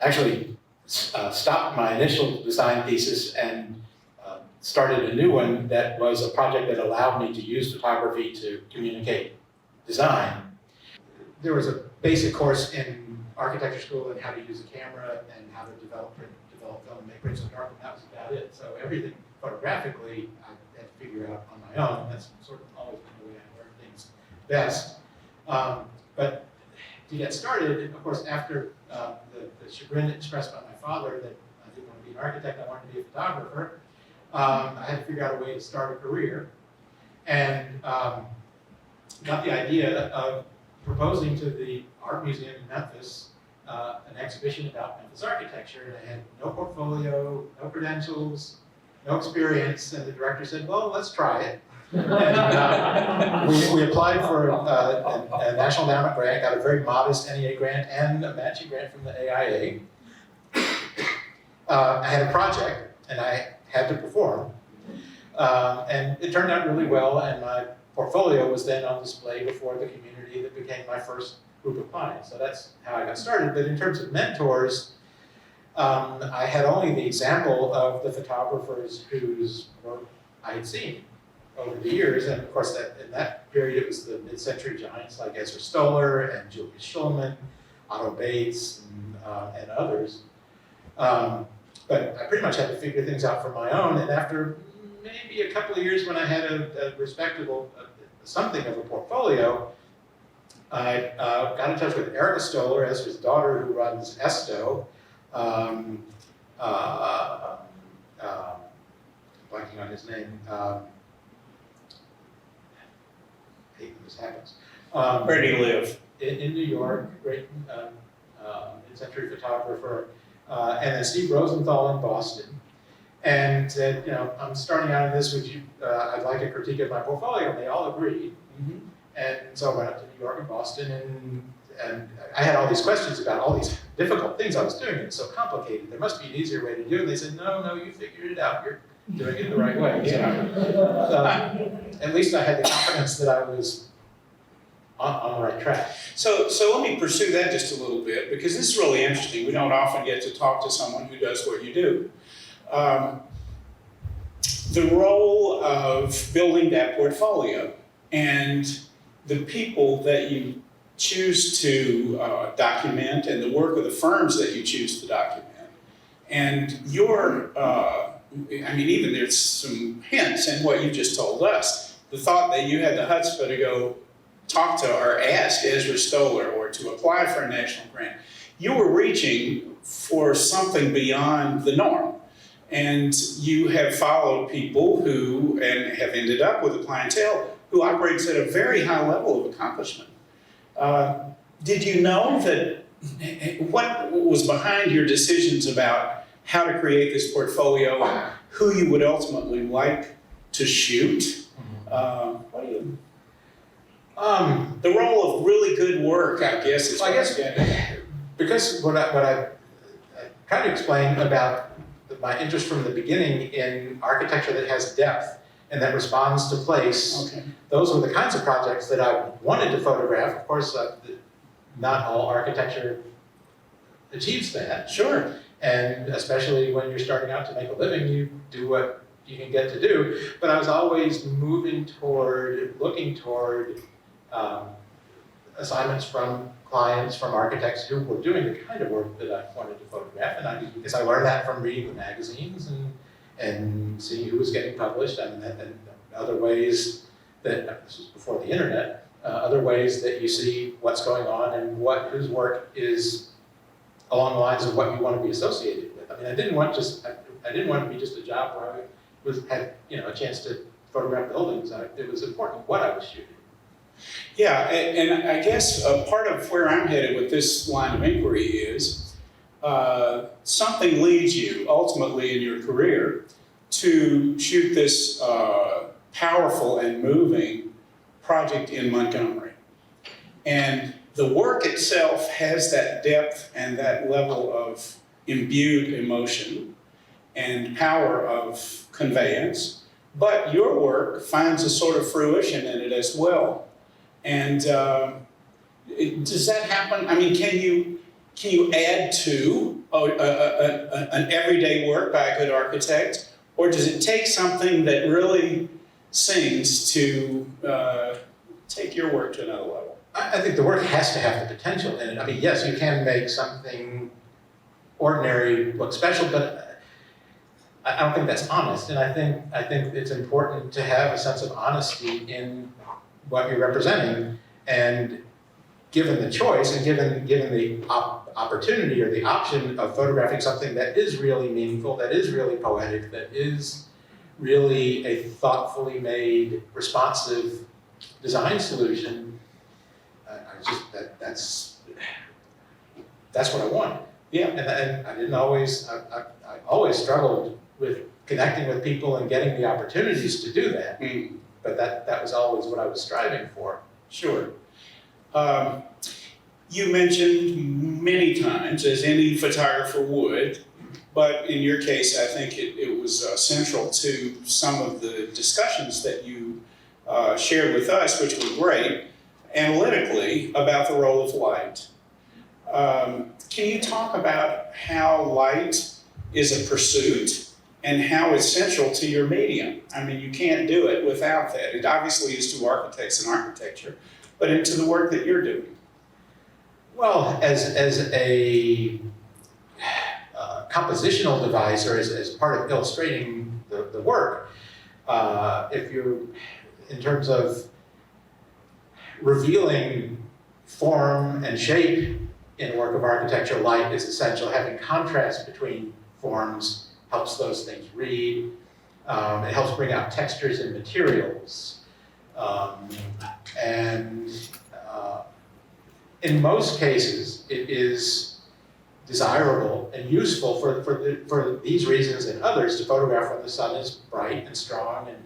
B: actually stopped my initial design thesis and started a new one that was a project that allowed me to use photography to communicate design. There was a basic course in architecture school on how to use a camera and how to develop film, make prints in dark, and that was about it. So everything photographically I had to figure out on my own. That's sort of always been the way I learn things best. But to get started, of course, after the chagrin expressed by my father that I didn't want to be an architect, I wanted to be a photographer, I had to figure out a way to start a career. And got the idea of proposing to the Art Museum in Memphis an exhibition about Memphis architecture. And I had no portfolio, no credentials, no experience, and the director said, well, let's try it. And we applied for a National Endowment grant, got a very modest NEA grant and a matching grant from the AIA. I had a project, and I had to perform. And it turned out really well, and my portfolio was then on display before the community that became my first group of clients. So that's how I got started. But in terms of mentors, I had only the example of the photographers whose work I had seen over the years. And of course, in that period, it was the mid-century giants like Ezra Stoller and Julius Shulman, Otto Bates, and others. But I pretty much had to figure things out for my own. And after maybe a couple of years when I had a respectable, something of a portfolio, I got in touch with Erica Stoller, Ezra's daughter, who runs Esto. Blanking on his name. Hate when this happens.
C: Where do you live?
B: In New York, great mid-century photographer. And then Steve Rosenthal in Boston. And said, you know, I'm starting out in this, I'd like a critique of my portfolio, and they all agreed. Mm-hmm. And so I went up to New York and Boston, and I had all these questions about all these difficult things I was doing. It's so complicated. There must be an easier way to do it. And they said, no, you figured it out. You're doing it the right way. So, at least I had the confidence that I was on the right track.
C: So let me pursue that just a little bit, because this is really interesting. We don't often get to talk to someone who does what you do. The role of building that portfolio and the people that you choose to document and the work of the firms that you choose to document. And even there's some hints in what you just told us. The thought that you had the chutzpah to go talk to or ask Ezra Stoller or to apply for a national grant. You were reaching for something beyond the norm. And you have followed people who, and have ended up with a clientele who operates at a very high level of accomplishment. Did you know that, what was behind your decisions about how to create this portfolio, who you would ultimately like to shoot? What do you, the role of really good work, I guess, is what I'm getting at.
B: Because what I tried to explain about my interest from the beginning in architecture that has depth and that responds to place. Okay. Those were the kinds of projects that I wanted to photograph. Of course, not all architecture achieves that. Sure. And especially when you're starting out to make a living, you do what you can get to do. But I was always looking toward assignments from clients, from architects who were doing the kind of work that I wanted to photograph. And because I learned that from reading the magazines and seeing who was getting published, and other ways that, this was before the internet, other ways that you see what's going on and whose work is along the lines of what you want to be associated with. I mean, I didn't want it to be just a job where I had a chance to photograph buildings. It was important what I was shooting.
C: Yeah, and I guess part of where I'm headed with this line of inquiry is something leads you ultimately in your career to shoot this powerful and moving project in Montgomery. And the work itself has that depth and that level of imbued emotion and power of conveyance, but your work finds a sort of fruition in it as well. And does that happen? I mean, can you add to an everyday work by a good architect, or does it take something that really sings to take your work to another level?
B: I think the work has to have the potential in it. I mean, yes, you can make something ordinary look special, but I don't think that's honest. And I think it's important to have a sense of honesty in what you're representing. And given the choice and given the opportunity or the option of photographing something that is really meaningful, that is really poetic, that is really a thoughtfully made, responsive design solution, that's what I wanted.
C: Yeah.
B: And I didn't always, I always struggled with connecting with people and getting the opportunities to do that.
C: Mm.
B: But that was always what I was striving for.
C: Sure. You mentioned many times, as any photographer would, but in your case, I think it was central to some of the discussions that you shared with us, which were great, analytically, about the role of light. Can you talk about how light is a pursuit and how essential to your medium? I mean, you can't do it without that. It obviously is to architects and architecture, but into the work that you're doing.
B: Well, as a compositional device, or as part of illustrating the work, if you, in terms of revealing form and shape in a work of architecture, light is essential. Having contrast between forms helps those things read. It helps bring out textures and materials. In most cases, it is desirable and useful for these reasons and others to photograph when the sun is bright and strong and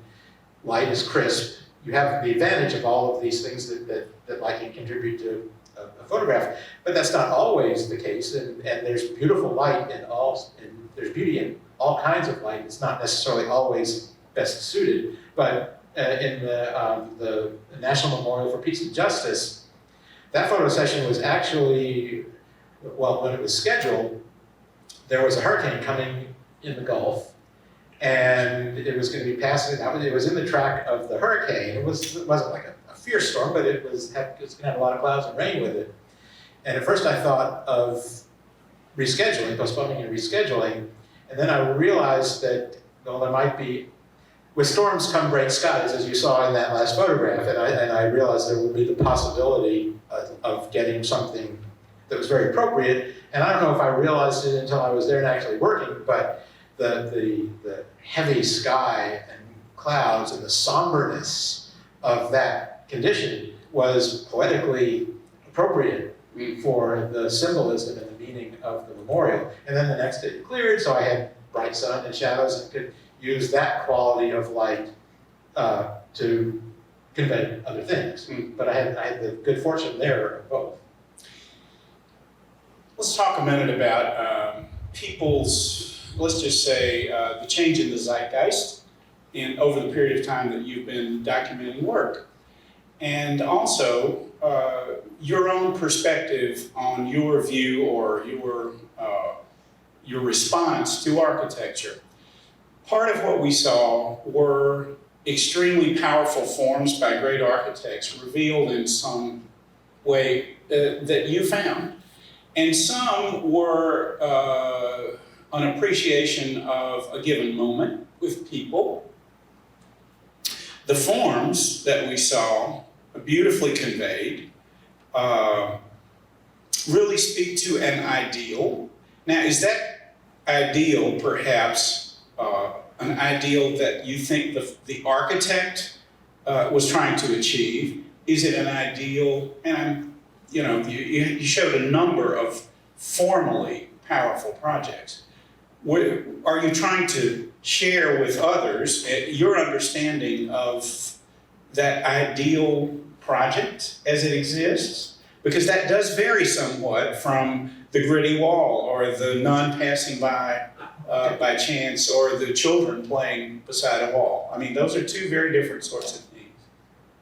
B: light is crisp. You have the advantage of all of these things that light can contribute to a photograph, but that's not always the case. And there's beautiful light and there's beauty in all kinds of light. It's not necessarily always best suited. But in the National Memorial for Peace and Justice, that photo session was actually, well, when it was scheduled, there was a hurricane coming in the Gulf, and it was going to be passing. It was in the track of the hurricane. It wasn't like a fierce storm, but it was going to have a lot of clouds and rain with it. And at first I thought of rescheduling, postponing and rescheduling, and then I realized that, well, there might be, with storms come bright skies, as you saw in that last photograph, and I realized there would be the possibility of getting something that was very appropriate. And I don't know if I realized it until I was there and actually working, but the heavy sky and clouds and the somberness of that condition was poetically appropriate for the symbolism and the meaning of the memorial. And then the next day it cleared, so I had bright sun and shadows and could use that quality of light to convey other things. But I had the good fortune there of both.
C: Let's talk a minute about people's, let's just say, the change in the zeitgeist over the period of time that you've been documenting work. And also, your own perspective on your view or your response to architecture. Part of what we saw were extremely powerful forms by great architects revealed in some way that you found. And some were an appreciation of a given moment with people. The forms that we saw, beautifully conveyed, really speak to an ideal. Now, is that ideal perhaps an ideal that you think the architect was trying to achieve? Is it an ideal, and you showed a number of formally powerful projects. Are you trying to share with others your understanding of that ideal project as it exists? Because that does vary somewhat from the gritty wall or the non-passing by chance or the children playing beside a wall. I mean, those are two very different sorts of things.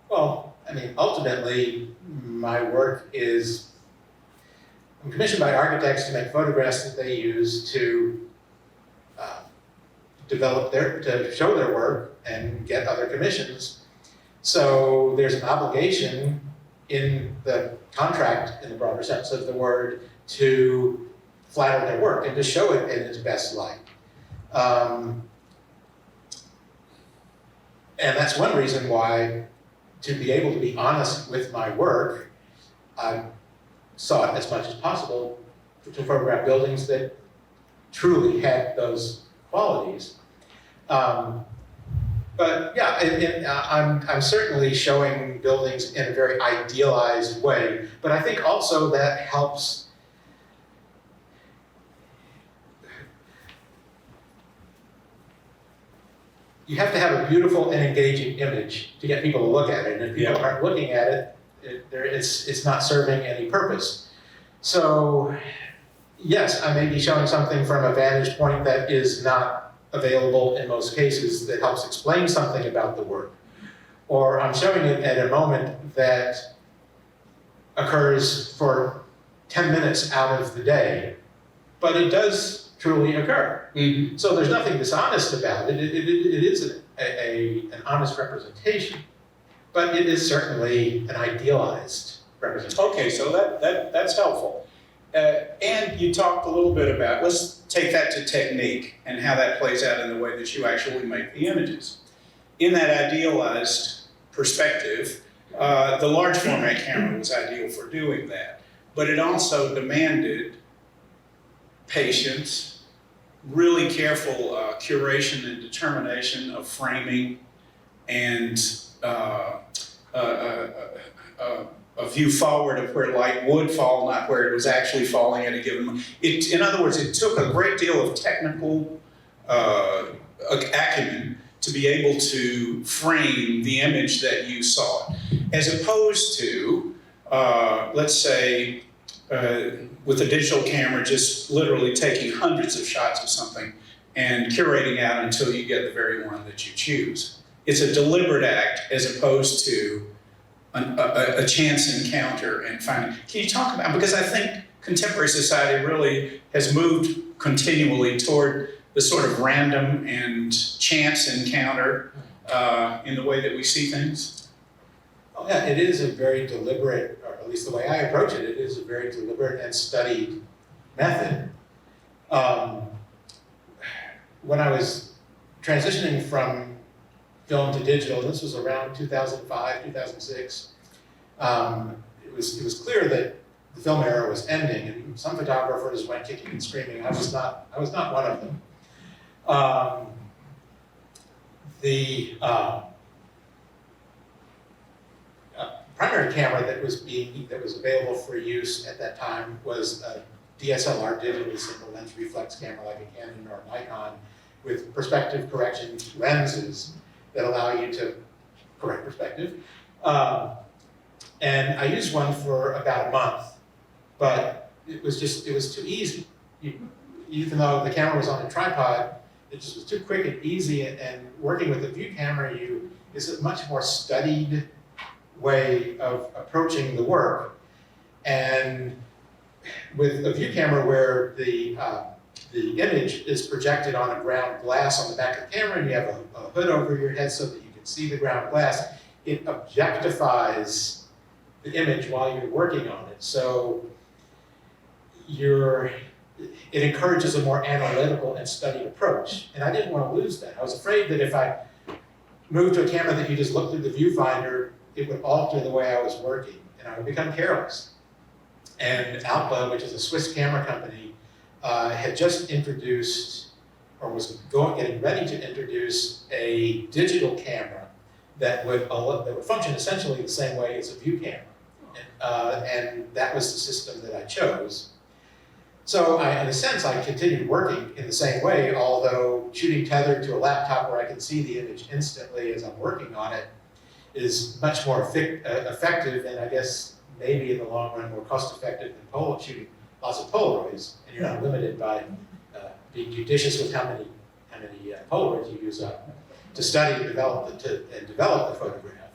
B: Well, I mean, ultimately, my work is, I'm commissioned by architects to make photographs that they use to to show their work and get other commissions. So there's an obligation in the contract, in the broader sense of the word, to flatter their work and to show it in its best light. And that's one reason why, to be able to be honest with my work, I sought as much as possible to photograph buildings that truly had those qualities. But yeah, I'm certainly showing buildings in a very idealized way, but I think also that helps you have to have a beautiful and engaging image to get people to look at it, and if people aren't looking at it, it's not serving any purpose. So yes, I may be showing something from a vantage point that is not available in most cases that helps explain something about the work. Or I'm showing it at a moment that occurs for 10 minutes out of the day, but it does truly occur.
C: Mm-hmm.
B: So there's nothing dishonest about it. It is an honest representation, but it is certainly an idealized representation.
C: Okay, so that's helpful. And you talked a little bit about, let's take that to technique and how that plays out in the way that you actually make the images. In that idealized perspective, the large format camera was ideal for doing that, but it also demanded patience, really careful curation and determination of framing, and a view forward of where light would fall, not where it was actually falling at a given moment. In other words, it took a great deal of technical acumen to be able to frame the image that you saw, as opposed to, let's say, with a digital camera, just literally taking hundreds of shots of something and curating out until you get the very one that you choose. It's a deliberate act as opposed to a chance encounter and finding. Can you talk about, because I think contemporary society really has moved continually toward the sort of random and chance encounter in the way that we see things?
B: Oh yeah, it is a very deliberate, or at least the way I approach it, it is a very deliberate and studied method. When I was transitioning from film to digital, and this was around 2005, 2006, it was clear that the film era was ending, and some photographers went kicking and screaming. I was not one of them. The primary camera that was available for use at that time was a DSLR digital single lens reflex camera like a Canon or a Nikon, with perspective correction lenses that allow you to correct perspective. And I used one for about a month, but it was too easy. Even though the camera was on a tripod, it just was too quick and easy, and working with a view camera is a much more studied way of approaching the work. And with a view camera where the image is projected on a ground glass on the back of the camera, and you have a hood over your head so that you can see the ground glass, it objectifies the image while you're working on it. So it encourages a more analytical and studied approach. And I didn't want to lose that. I was afraid that if I moved to a camera that you just looked through the viewfinder, it would alter the way I was working, and I would become careless. And Alpha, which is a Swiss camera company, had just introduced, or was getting ready to introduce, a digital camera that would function essentially the same way as a view camera. And that was the system that I chose. So in a sense, I continued working in the same way, although shooting tethered to a laptop where I can see the image instantly as I'm working on it is much more effective and I guess maybe in the long run more cost-effective than shooting lots of Polaroids, and you're not limited by being judicious with how many Polaroids you use up to study and develop the photograph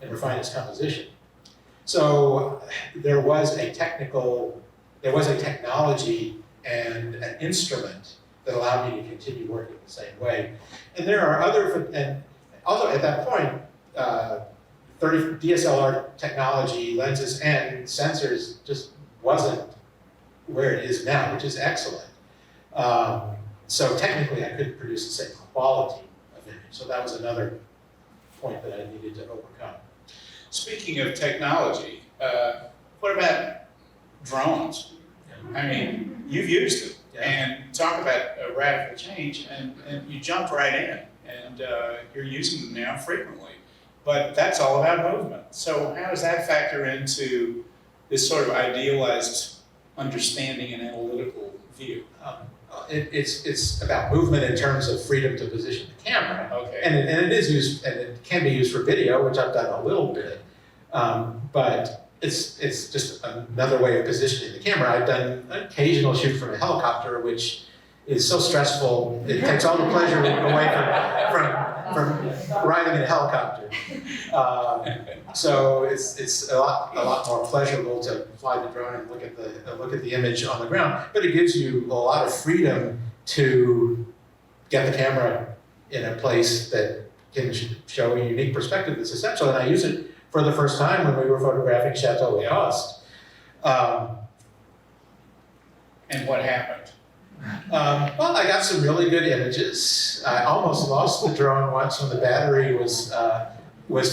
B: and refine its composition. So there was a technology and an instrument that allowed me to continue working the same way. And there are and also at that point, 30 DSLR technology, lenses and sensors just wasn't where it is now, which is excellent. So technically I couldn't produce the same quality of image. So that was another point that I needed to overcome.
C: Speaking of technology, what about drones? I mean, you've used them, and talk about a radical change, and you jumped right in, and you're using them now frequently. But that's all about movement. So how does that factor into this sort of idealized understanding and analytical view?
B: It's about movement in terms of freedom to position the camera.
C: Okay.
B: And it is used, and it can be used for video, which I've done a little bit. But it's just another way of positioning the camera. I've done an occasional shoot from a helicopter, which is so stressful, it takes all the pleasure away from riding in a helicopter. So it's a lot more pleasurable to fly the drone and look at the image on the ground. But it gives you a lot of freedom to get the camera in a place that can show a unique perspective that's essential. And I use it for the first time when we were photographing Chateau La Coste.
C: And what happened?
B: Well, I got some really good images. I almost lost the drone once when the battery was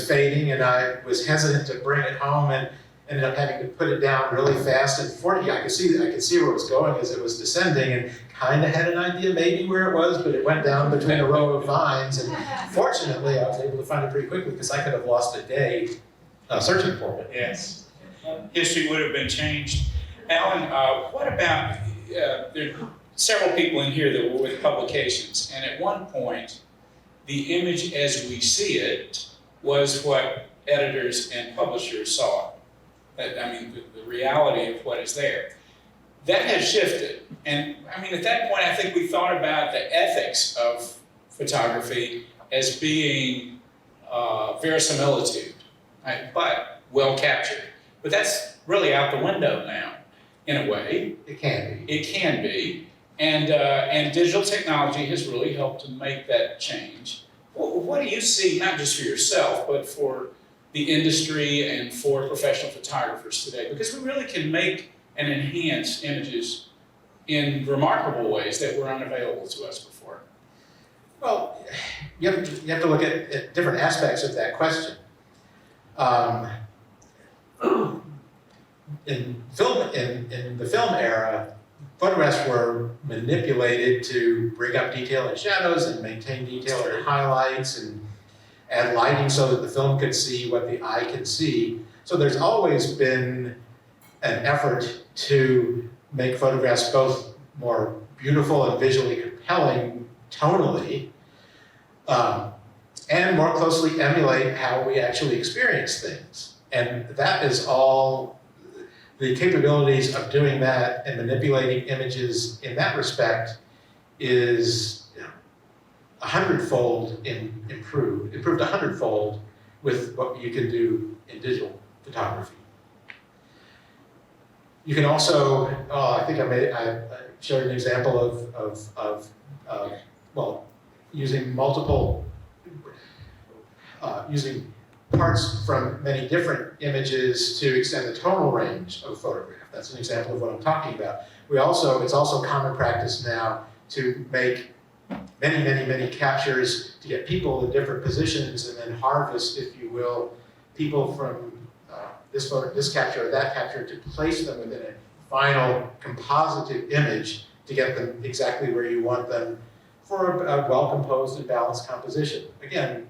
B: fading, and I was hesitant to bring it home, and ended up having to put it down really fast. And I could see where it was going as it was descending, and kind of had an idea maybe where it was, but it went down between a row of vines. And fortunately, I was able to find it pretty quickly because I could have lost a day searching for it.
C: Yes, history would have been changed. Alan, what about there are several people in here that were with publications, and at one point, the image as we see it was what editors and publishers saw. I mean, the reality of what is there. That has shifted, and I mean, at that point, I think we thought about the ethics of photography as being verisimilitude, right? But well captured. But that's really out the window now, in a way.
B: It can be.
C: It can be. And digital technology has really helped to make that change. What do you see, not just for yourself, but for the industry and for professional photographers today? Because we really can make and enhance images in remarkable ways that were unavailable to us before.
B: Well, you have to look at different aspects of that question. In the film era, photographs were manipulated to bring up detail and shadows and maintain detail and highlights and add lighting so that the film could see what the eye can see. So there's always been an effort to make photographs both more beautiful and visually compelling tonally, and more closely emulate how we actually experience things. And that is all. The capabilities of doing that and manipulating images in that respect is 100-fold improved 100-fold with what you can do in digital photography. You can also, I think I showed an example of using multiple, using parts from many different images to extend the tonal range of a photograph. That's an example of what I'm talking about. It's also common practice now to make many captures to get people in different positions and then harvest, if you will, people from this capture or that capture to place them within a final composited image to get them exactly where you want them for a well-composed and balanced composition. Again,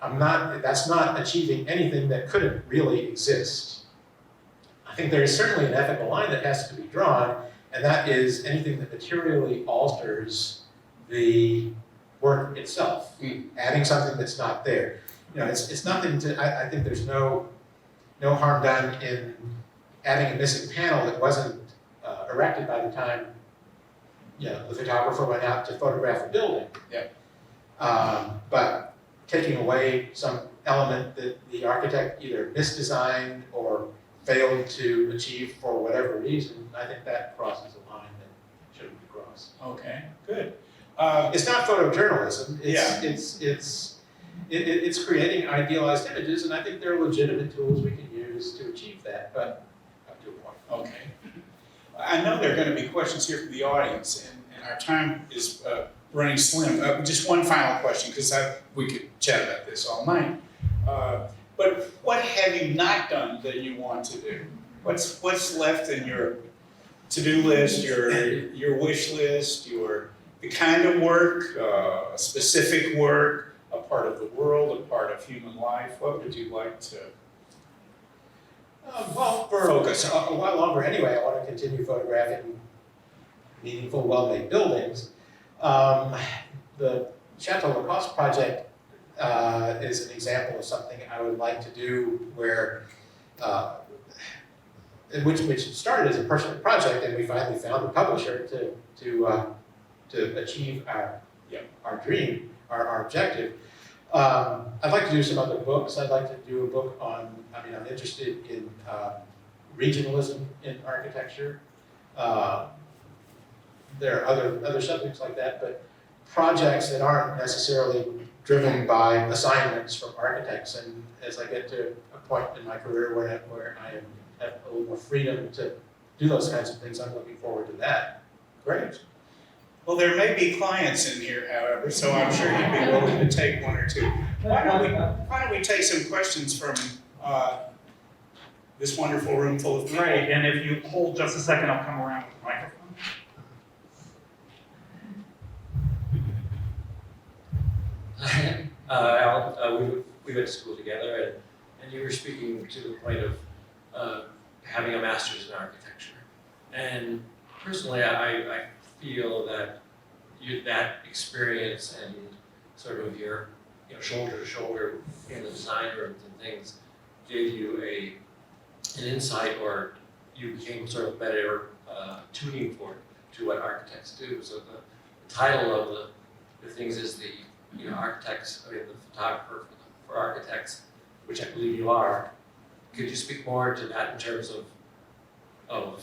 B: that's not achieving anything that couldn't really exist. I think there is certainly an ethical line that has to be drawn, and that is anything that materially alters the work itself, adding something that's not there. It's nothing to, I think there's no no harm done in adding a missing panel that wasn't erected by the time the photographer went out to photograph a building.
C: Yep.
B: But taking away some element that the architect either misdesigned or failed to achieve for whatever reason, I think that crosses a line that shouldn't be crossed.
C: Okay, good.
B: It's not photojournalism.
C: Yeah.
B: It's creating idealized images, and I think there are legitimate tools we can use to achieve that, but up to a point.
C: Okay. I know there are going to be questions here from the audience, and our time is running slim. Just one final question, because we could chat about this all night. But what have you not done that you want to do? What's left in your to-do list, your wish list, the kind of work, specific work, a part of the world, a part of human life? What would you like to
B: For
C: focus
B: a while longer anyway, I want to continue photographing meaningful, well-made buildings. The Chateau La Coste project is an example of something I would like to do where, which started as a personal project, and we finally found a publisher to achieve our dream, our objective. I'd like to do some other books. I'd like to do a book on, I'm interested in regionalism in architecture. There are other subjects like that, but projects that aren't necessarily driven by assignments from architects. And as I get to a point in my career where I have a little more freedom to do those kinds of things, I'm looking forward to that.
C: Great. Well, there may be clients in here, however, so I'm sure you'd be willing to take one or two. Why don't we take some questions from this wonderful room full of people?
D: Right, and if you hold just a second, I'll come around with the microphone.
E: Alan, we went to school together, and you were speaking to the point of having a master's in architecture. And personally, I feel that that experience and sort of your shoulder to shoulder in the design rooms and things gave you an insight, or you became sort of better tuning for to what architects do. So the title of the things is the architects, the photographer for architects, which I believe you are. Could you speak more to that in terms of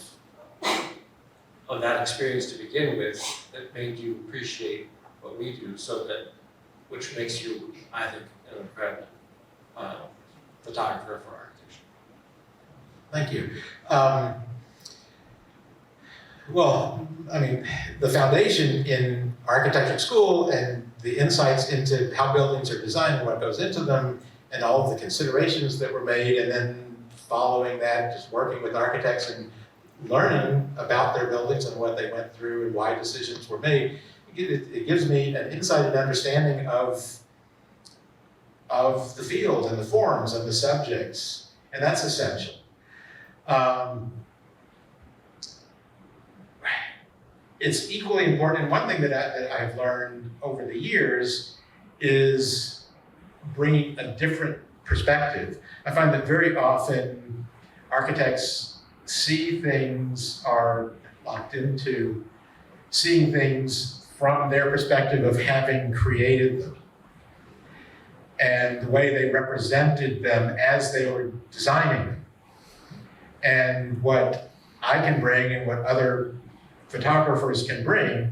E: that experience to begin with that made you appreciate what we do, which makes you, I think, an incredible photographer for architecture?
B: Thank you. The foundation in architecture school and the insights into how buildings are designed and what goes into them and all of the considerations that were made, and then following that, just working with architects and learning about their buildings and what they went through and why decisions were made, it gives me an insight and understanding of the field and the forms and the subjects, and that's essential. It's equally important, and one thing that I've learned over the years is bringing a different perspective. I find that very often architects see things, are locked into seeing things from their perspective of having created them and the way they represented them as they were designing them. And what I can bring and what other photographers can bring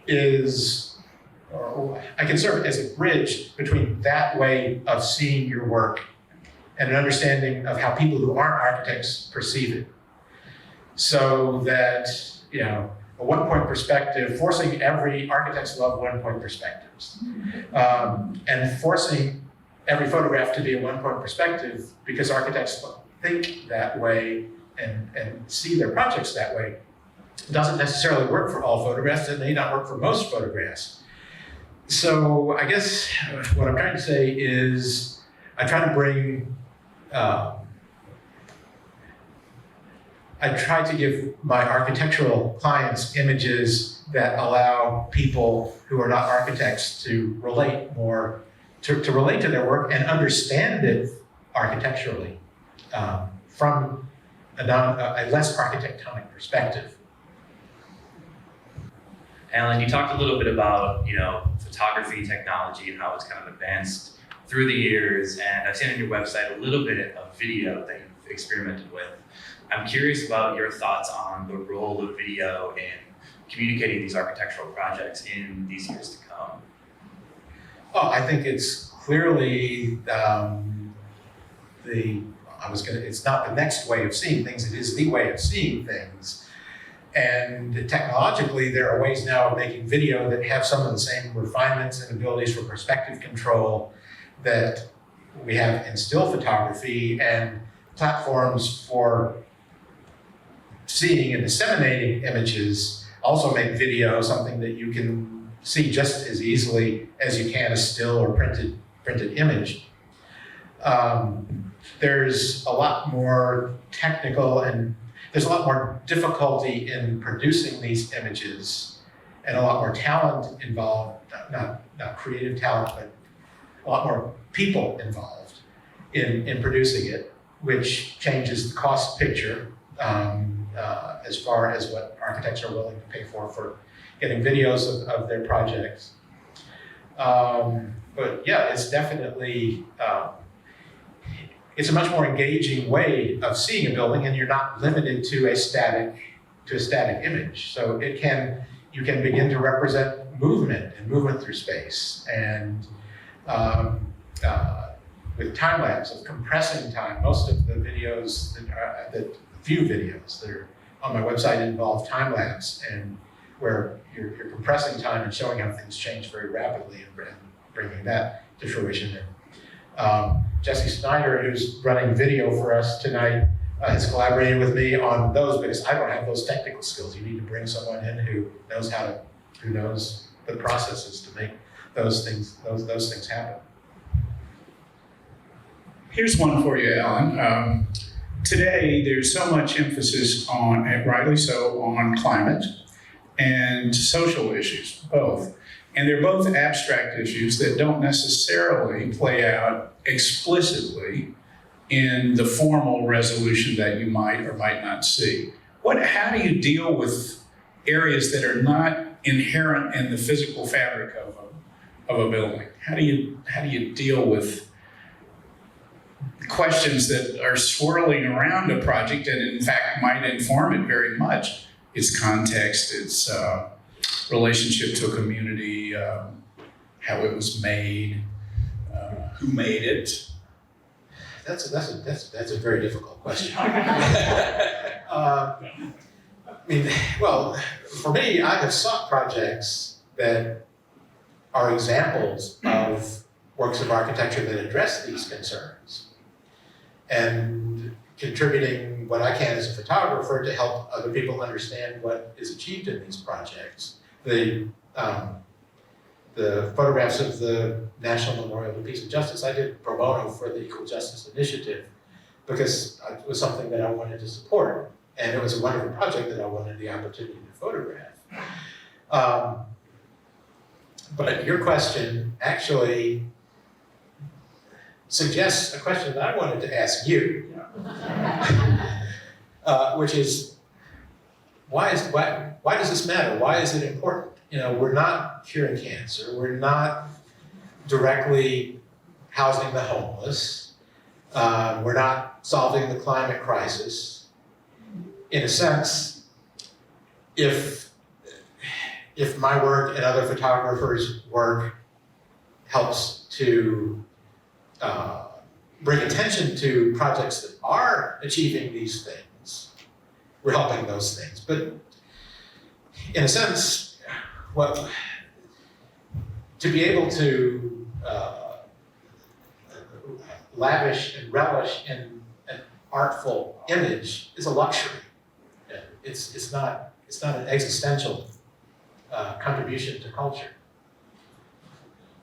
B: is, I can serve as a bridge between that way of seeing your work and an understanding of how people who aren't architects perceive it. So that, a one-point perspective, forcing every architect to love one-point perspectives, and forcing every photograph to be a one-point perspective because architects think that way and see their projects that way. It doesn't necessarily work for all photographs. It may not work for most photographs. So I guess what I'm trying to say is I try to bring, I try to give my architectural clients images that allow people who are not architects to relate more, to relate to their work and understand it architecturally. from a less architectonic perspective.
F: Alan, you talked a little bit about, photography technology and how it's kind of advanced through the years, and I've seen on your website a little bit of video that you've experimented with. I'm curious about your thoughts on the role of video in communicating these architectural projects in these years to come.
B: Oh, I think it's clearly it's not the next way of seeing things, it is the way of seeing things. And technologically, there are ways now of making video that have some of the same refinements and abilities for perspective control that we have in still photography, and platforms for seeing and disseminating images also make video something that you can see just as easily as you can a still or printed image. There's a lot more technical and there's a lot more difficulty in producing these images and a lot more talent involved, not creative talent, but a lot more people involved in producing it, which changes the cost picture as far as what architects are willing to pay for getting videos of their projects. But yeah, it's definitely, it's a much more engaging way of seeing a building, and you're not limited to a static image. So you can begin to represent movement and movement through space, and with time lapse of compressing time. Most of the videos few videos that are on my website involve time lapse, and where you're compressing time and showing how things change very rapidly and bringing that to fruition. Jesse Snyder, who's running video for us tonight, has collaborated with me on those because I don't have those technical skills. You need to bring someone in who knows the processes to make those things happen.
C: Here's one for you, Alan. Today, there's so much emphasis on, and rightly so, on climate and social issues, both. And they're both abstract issues that don't necessarily play out explicitly in the formal resolution that you might or might not see. How do you deal with areas that are not inherent in the physical fabric of a building? How do you deal with questions that are swirling around a project and in fact might inform it very much? Its context, its relationship to a community, how it was made, who made it.
B: That's a very difficult question. Well, for me, I have sought projects that are examples of works of architecture that address these concerns, and contributing what I can as a photographer to help other people understand what is achieved in these projects. The photographs of the National Memorial for Peace and Justice, I did pro bono for the Equal Justice Initiative because it was something that I wanted to support, and it was a wonderful project that I wanted the opportunity to photograph. But your question actually suggests a question that I wanted to ask you, which is, why does this matter? Why is it important? We're not curing cancer. We're not directly housing the homeless. We're not solving the climate crisis. In a sense, if my work and other photographers' work helps to bring attention to projects that are achieving these things, we're helping those things. But in a sense, to be able to lavish and relish in an artful image is a luxury. It's not an existential contribution to culture.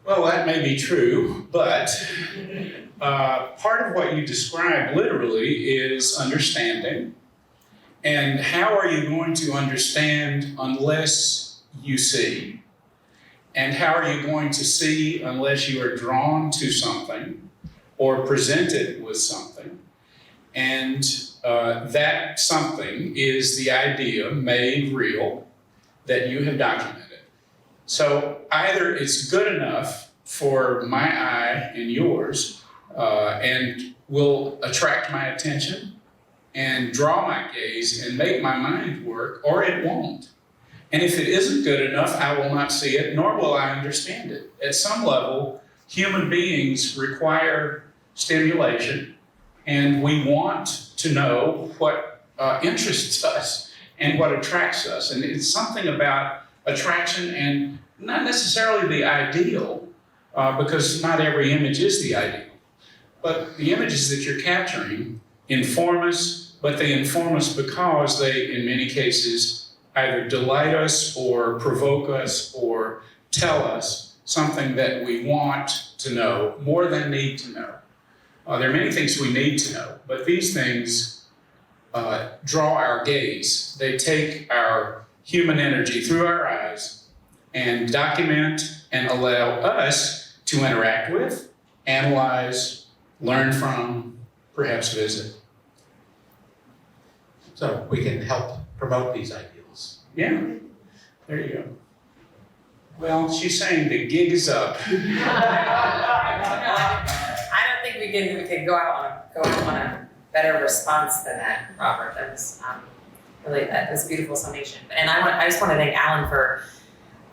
C: Well, that may be true, but part of what you describe literally is understanding. And how are you going to understand unless you see? And how are you going to see unless you are drawn to something or presented with something? And that something is the idea made real that you have documented. So either it's good enough for my eye and yours and will attract my attention and draw my gaze and make my mind work, or it won't. And if it isn't good enough, I will not see it, nor will I understand it. At some level, human beings require stimulation, and we want to know what interests us and what attracts us. And it's something about attraction, and not necessarily the ideal, because not every image is the ideal. But the images that you're capturing inform us, but they inform us because they, in many cases, either delight us or provoke us or tell us something that we want to know more than need to know. There are many things we need to know, but these things draw our gaze. They take our human energy through our eyes and document and allow us to interact with, analyze, learn from, perhaps visit.
B: So we can help promote these ideals.
C: Yeah, there you go. Well, she's saying the gig is up.
A: I don't think we can go out on a better response than that, Robert. That was that was a beautiful summation. And I just want to thank Alan for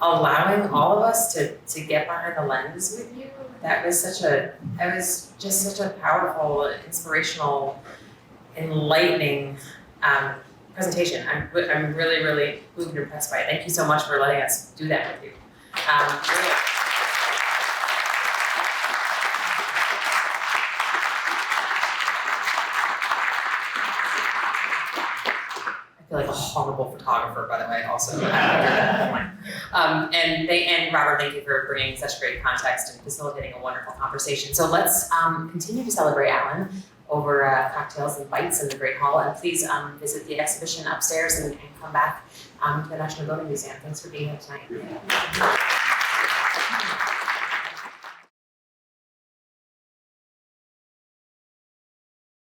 A: allowing all of us to get behind the lens with you. That was just such a powerful, inspirational, enlightening presentation. I'm really, really moved and impressed by it. Thank you so much for letting us do that with you. Really. I feel like a horrible photographer, by the way, also. And Robert, thank you for bringing such great context and facilitating a wonderful conversation. So let's continue to celebrate Alan over cocktails and bites in the Great Hall, and please visit the exhibition upstairs and come back to the National Building Museum. Thanks for being here tonight.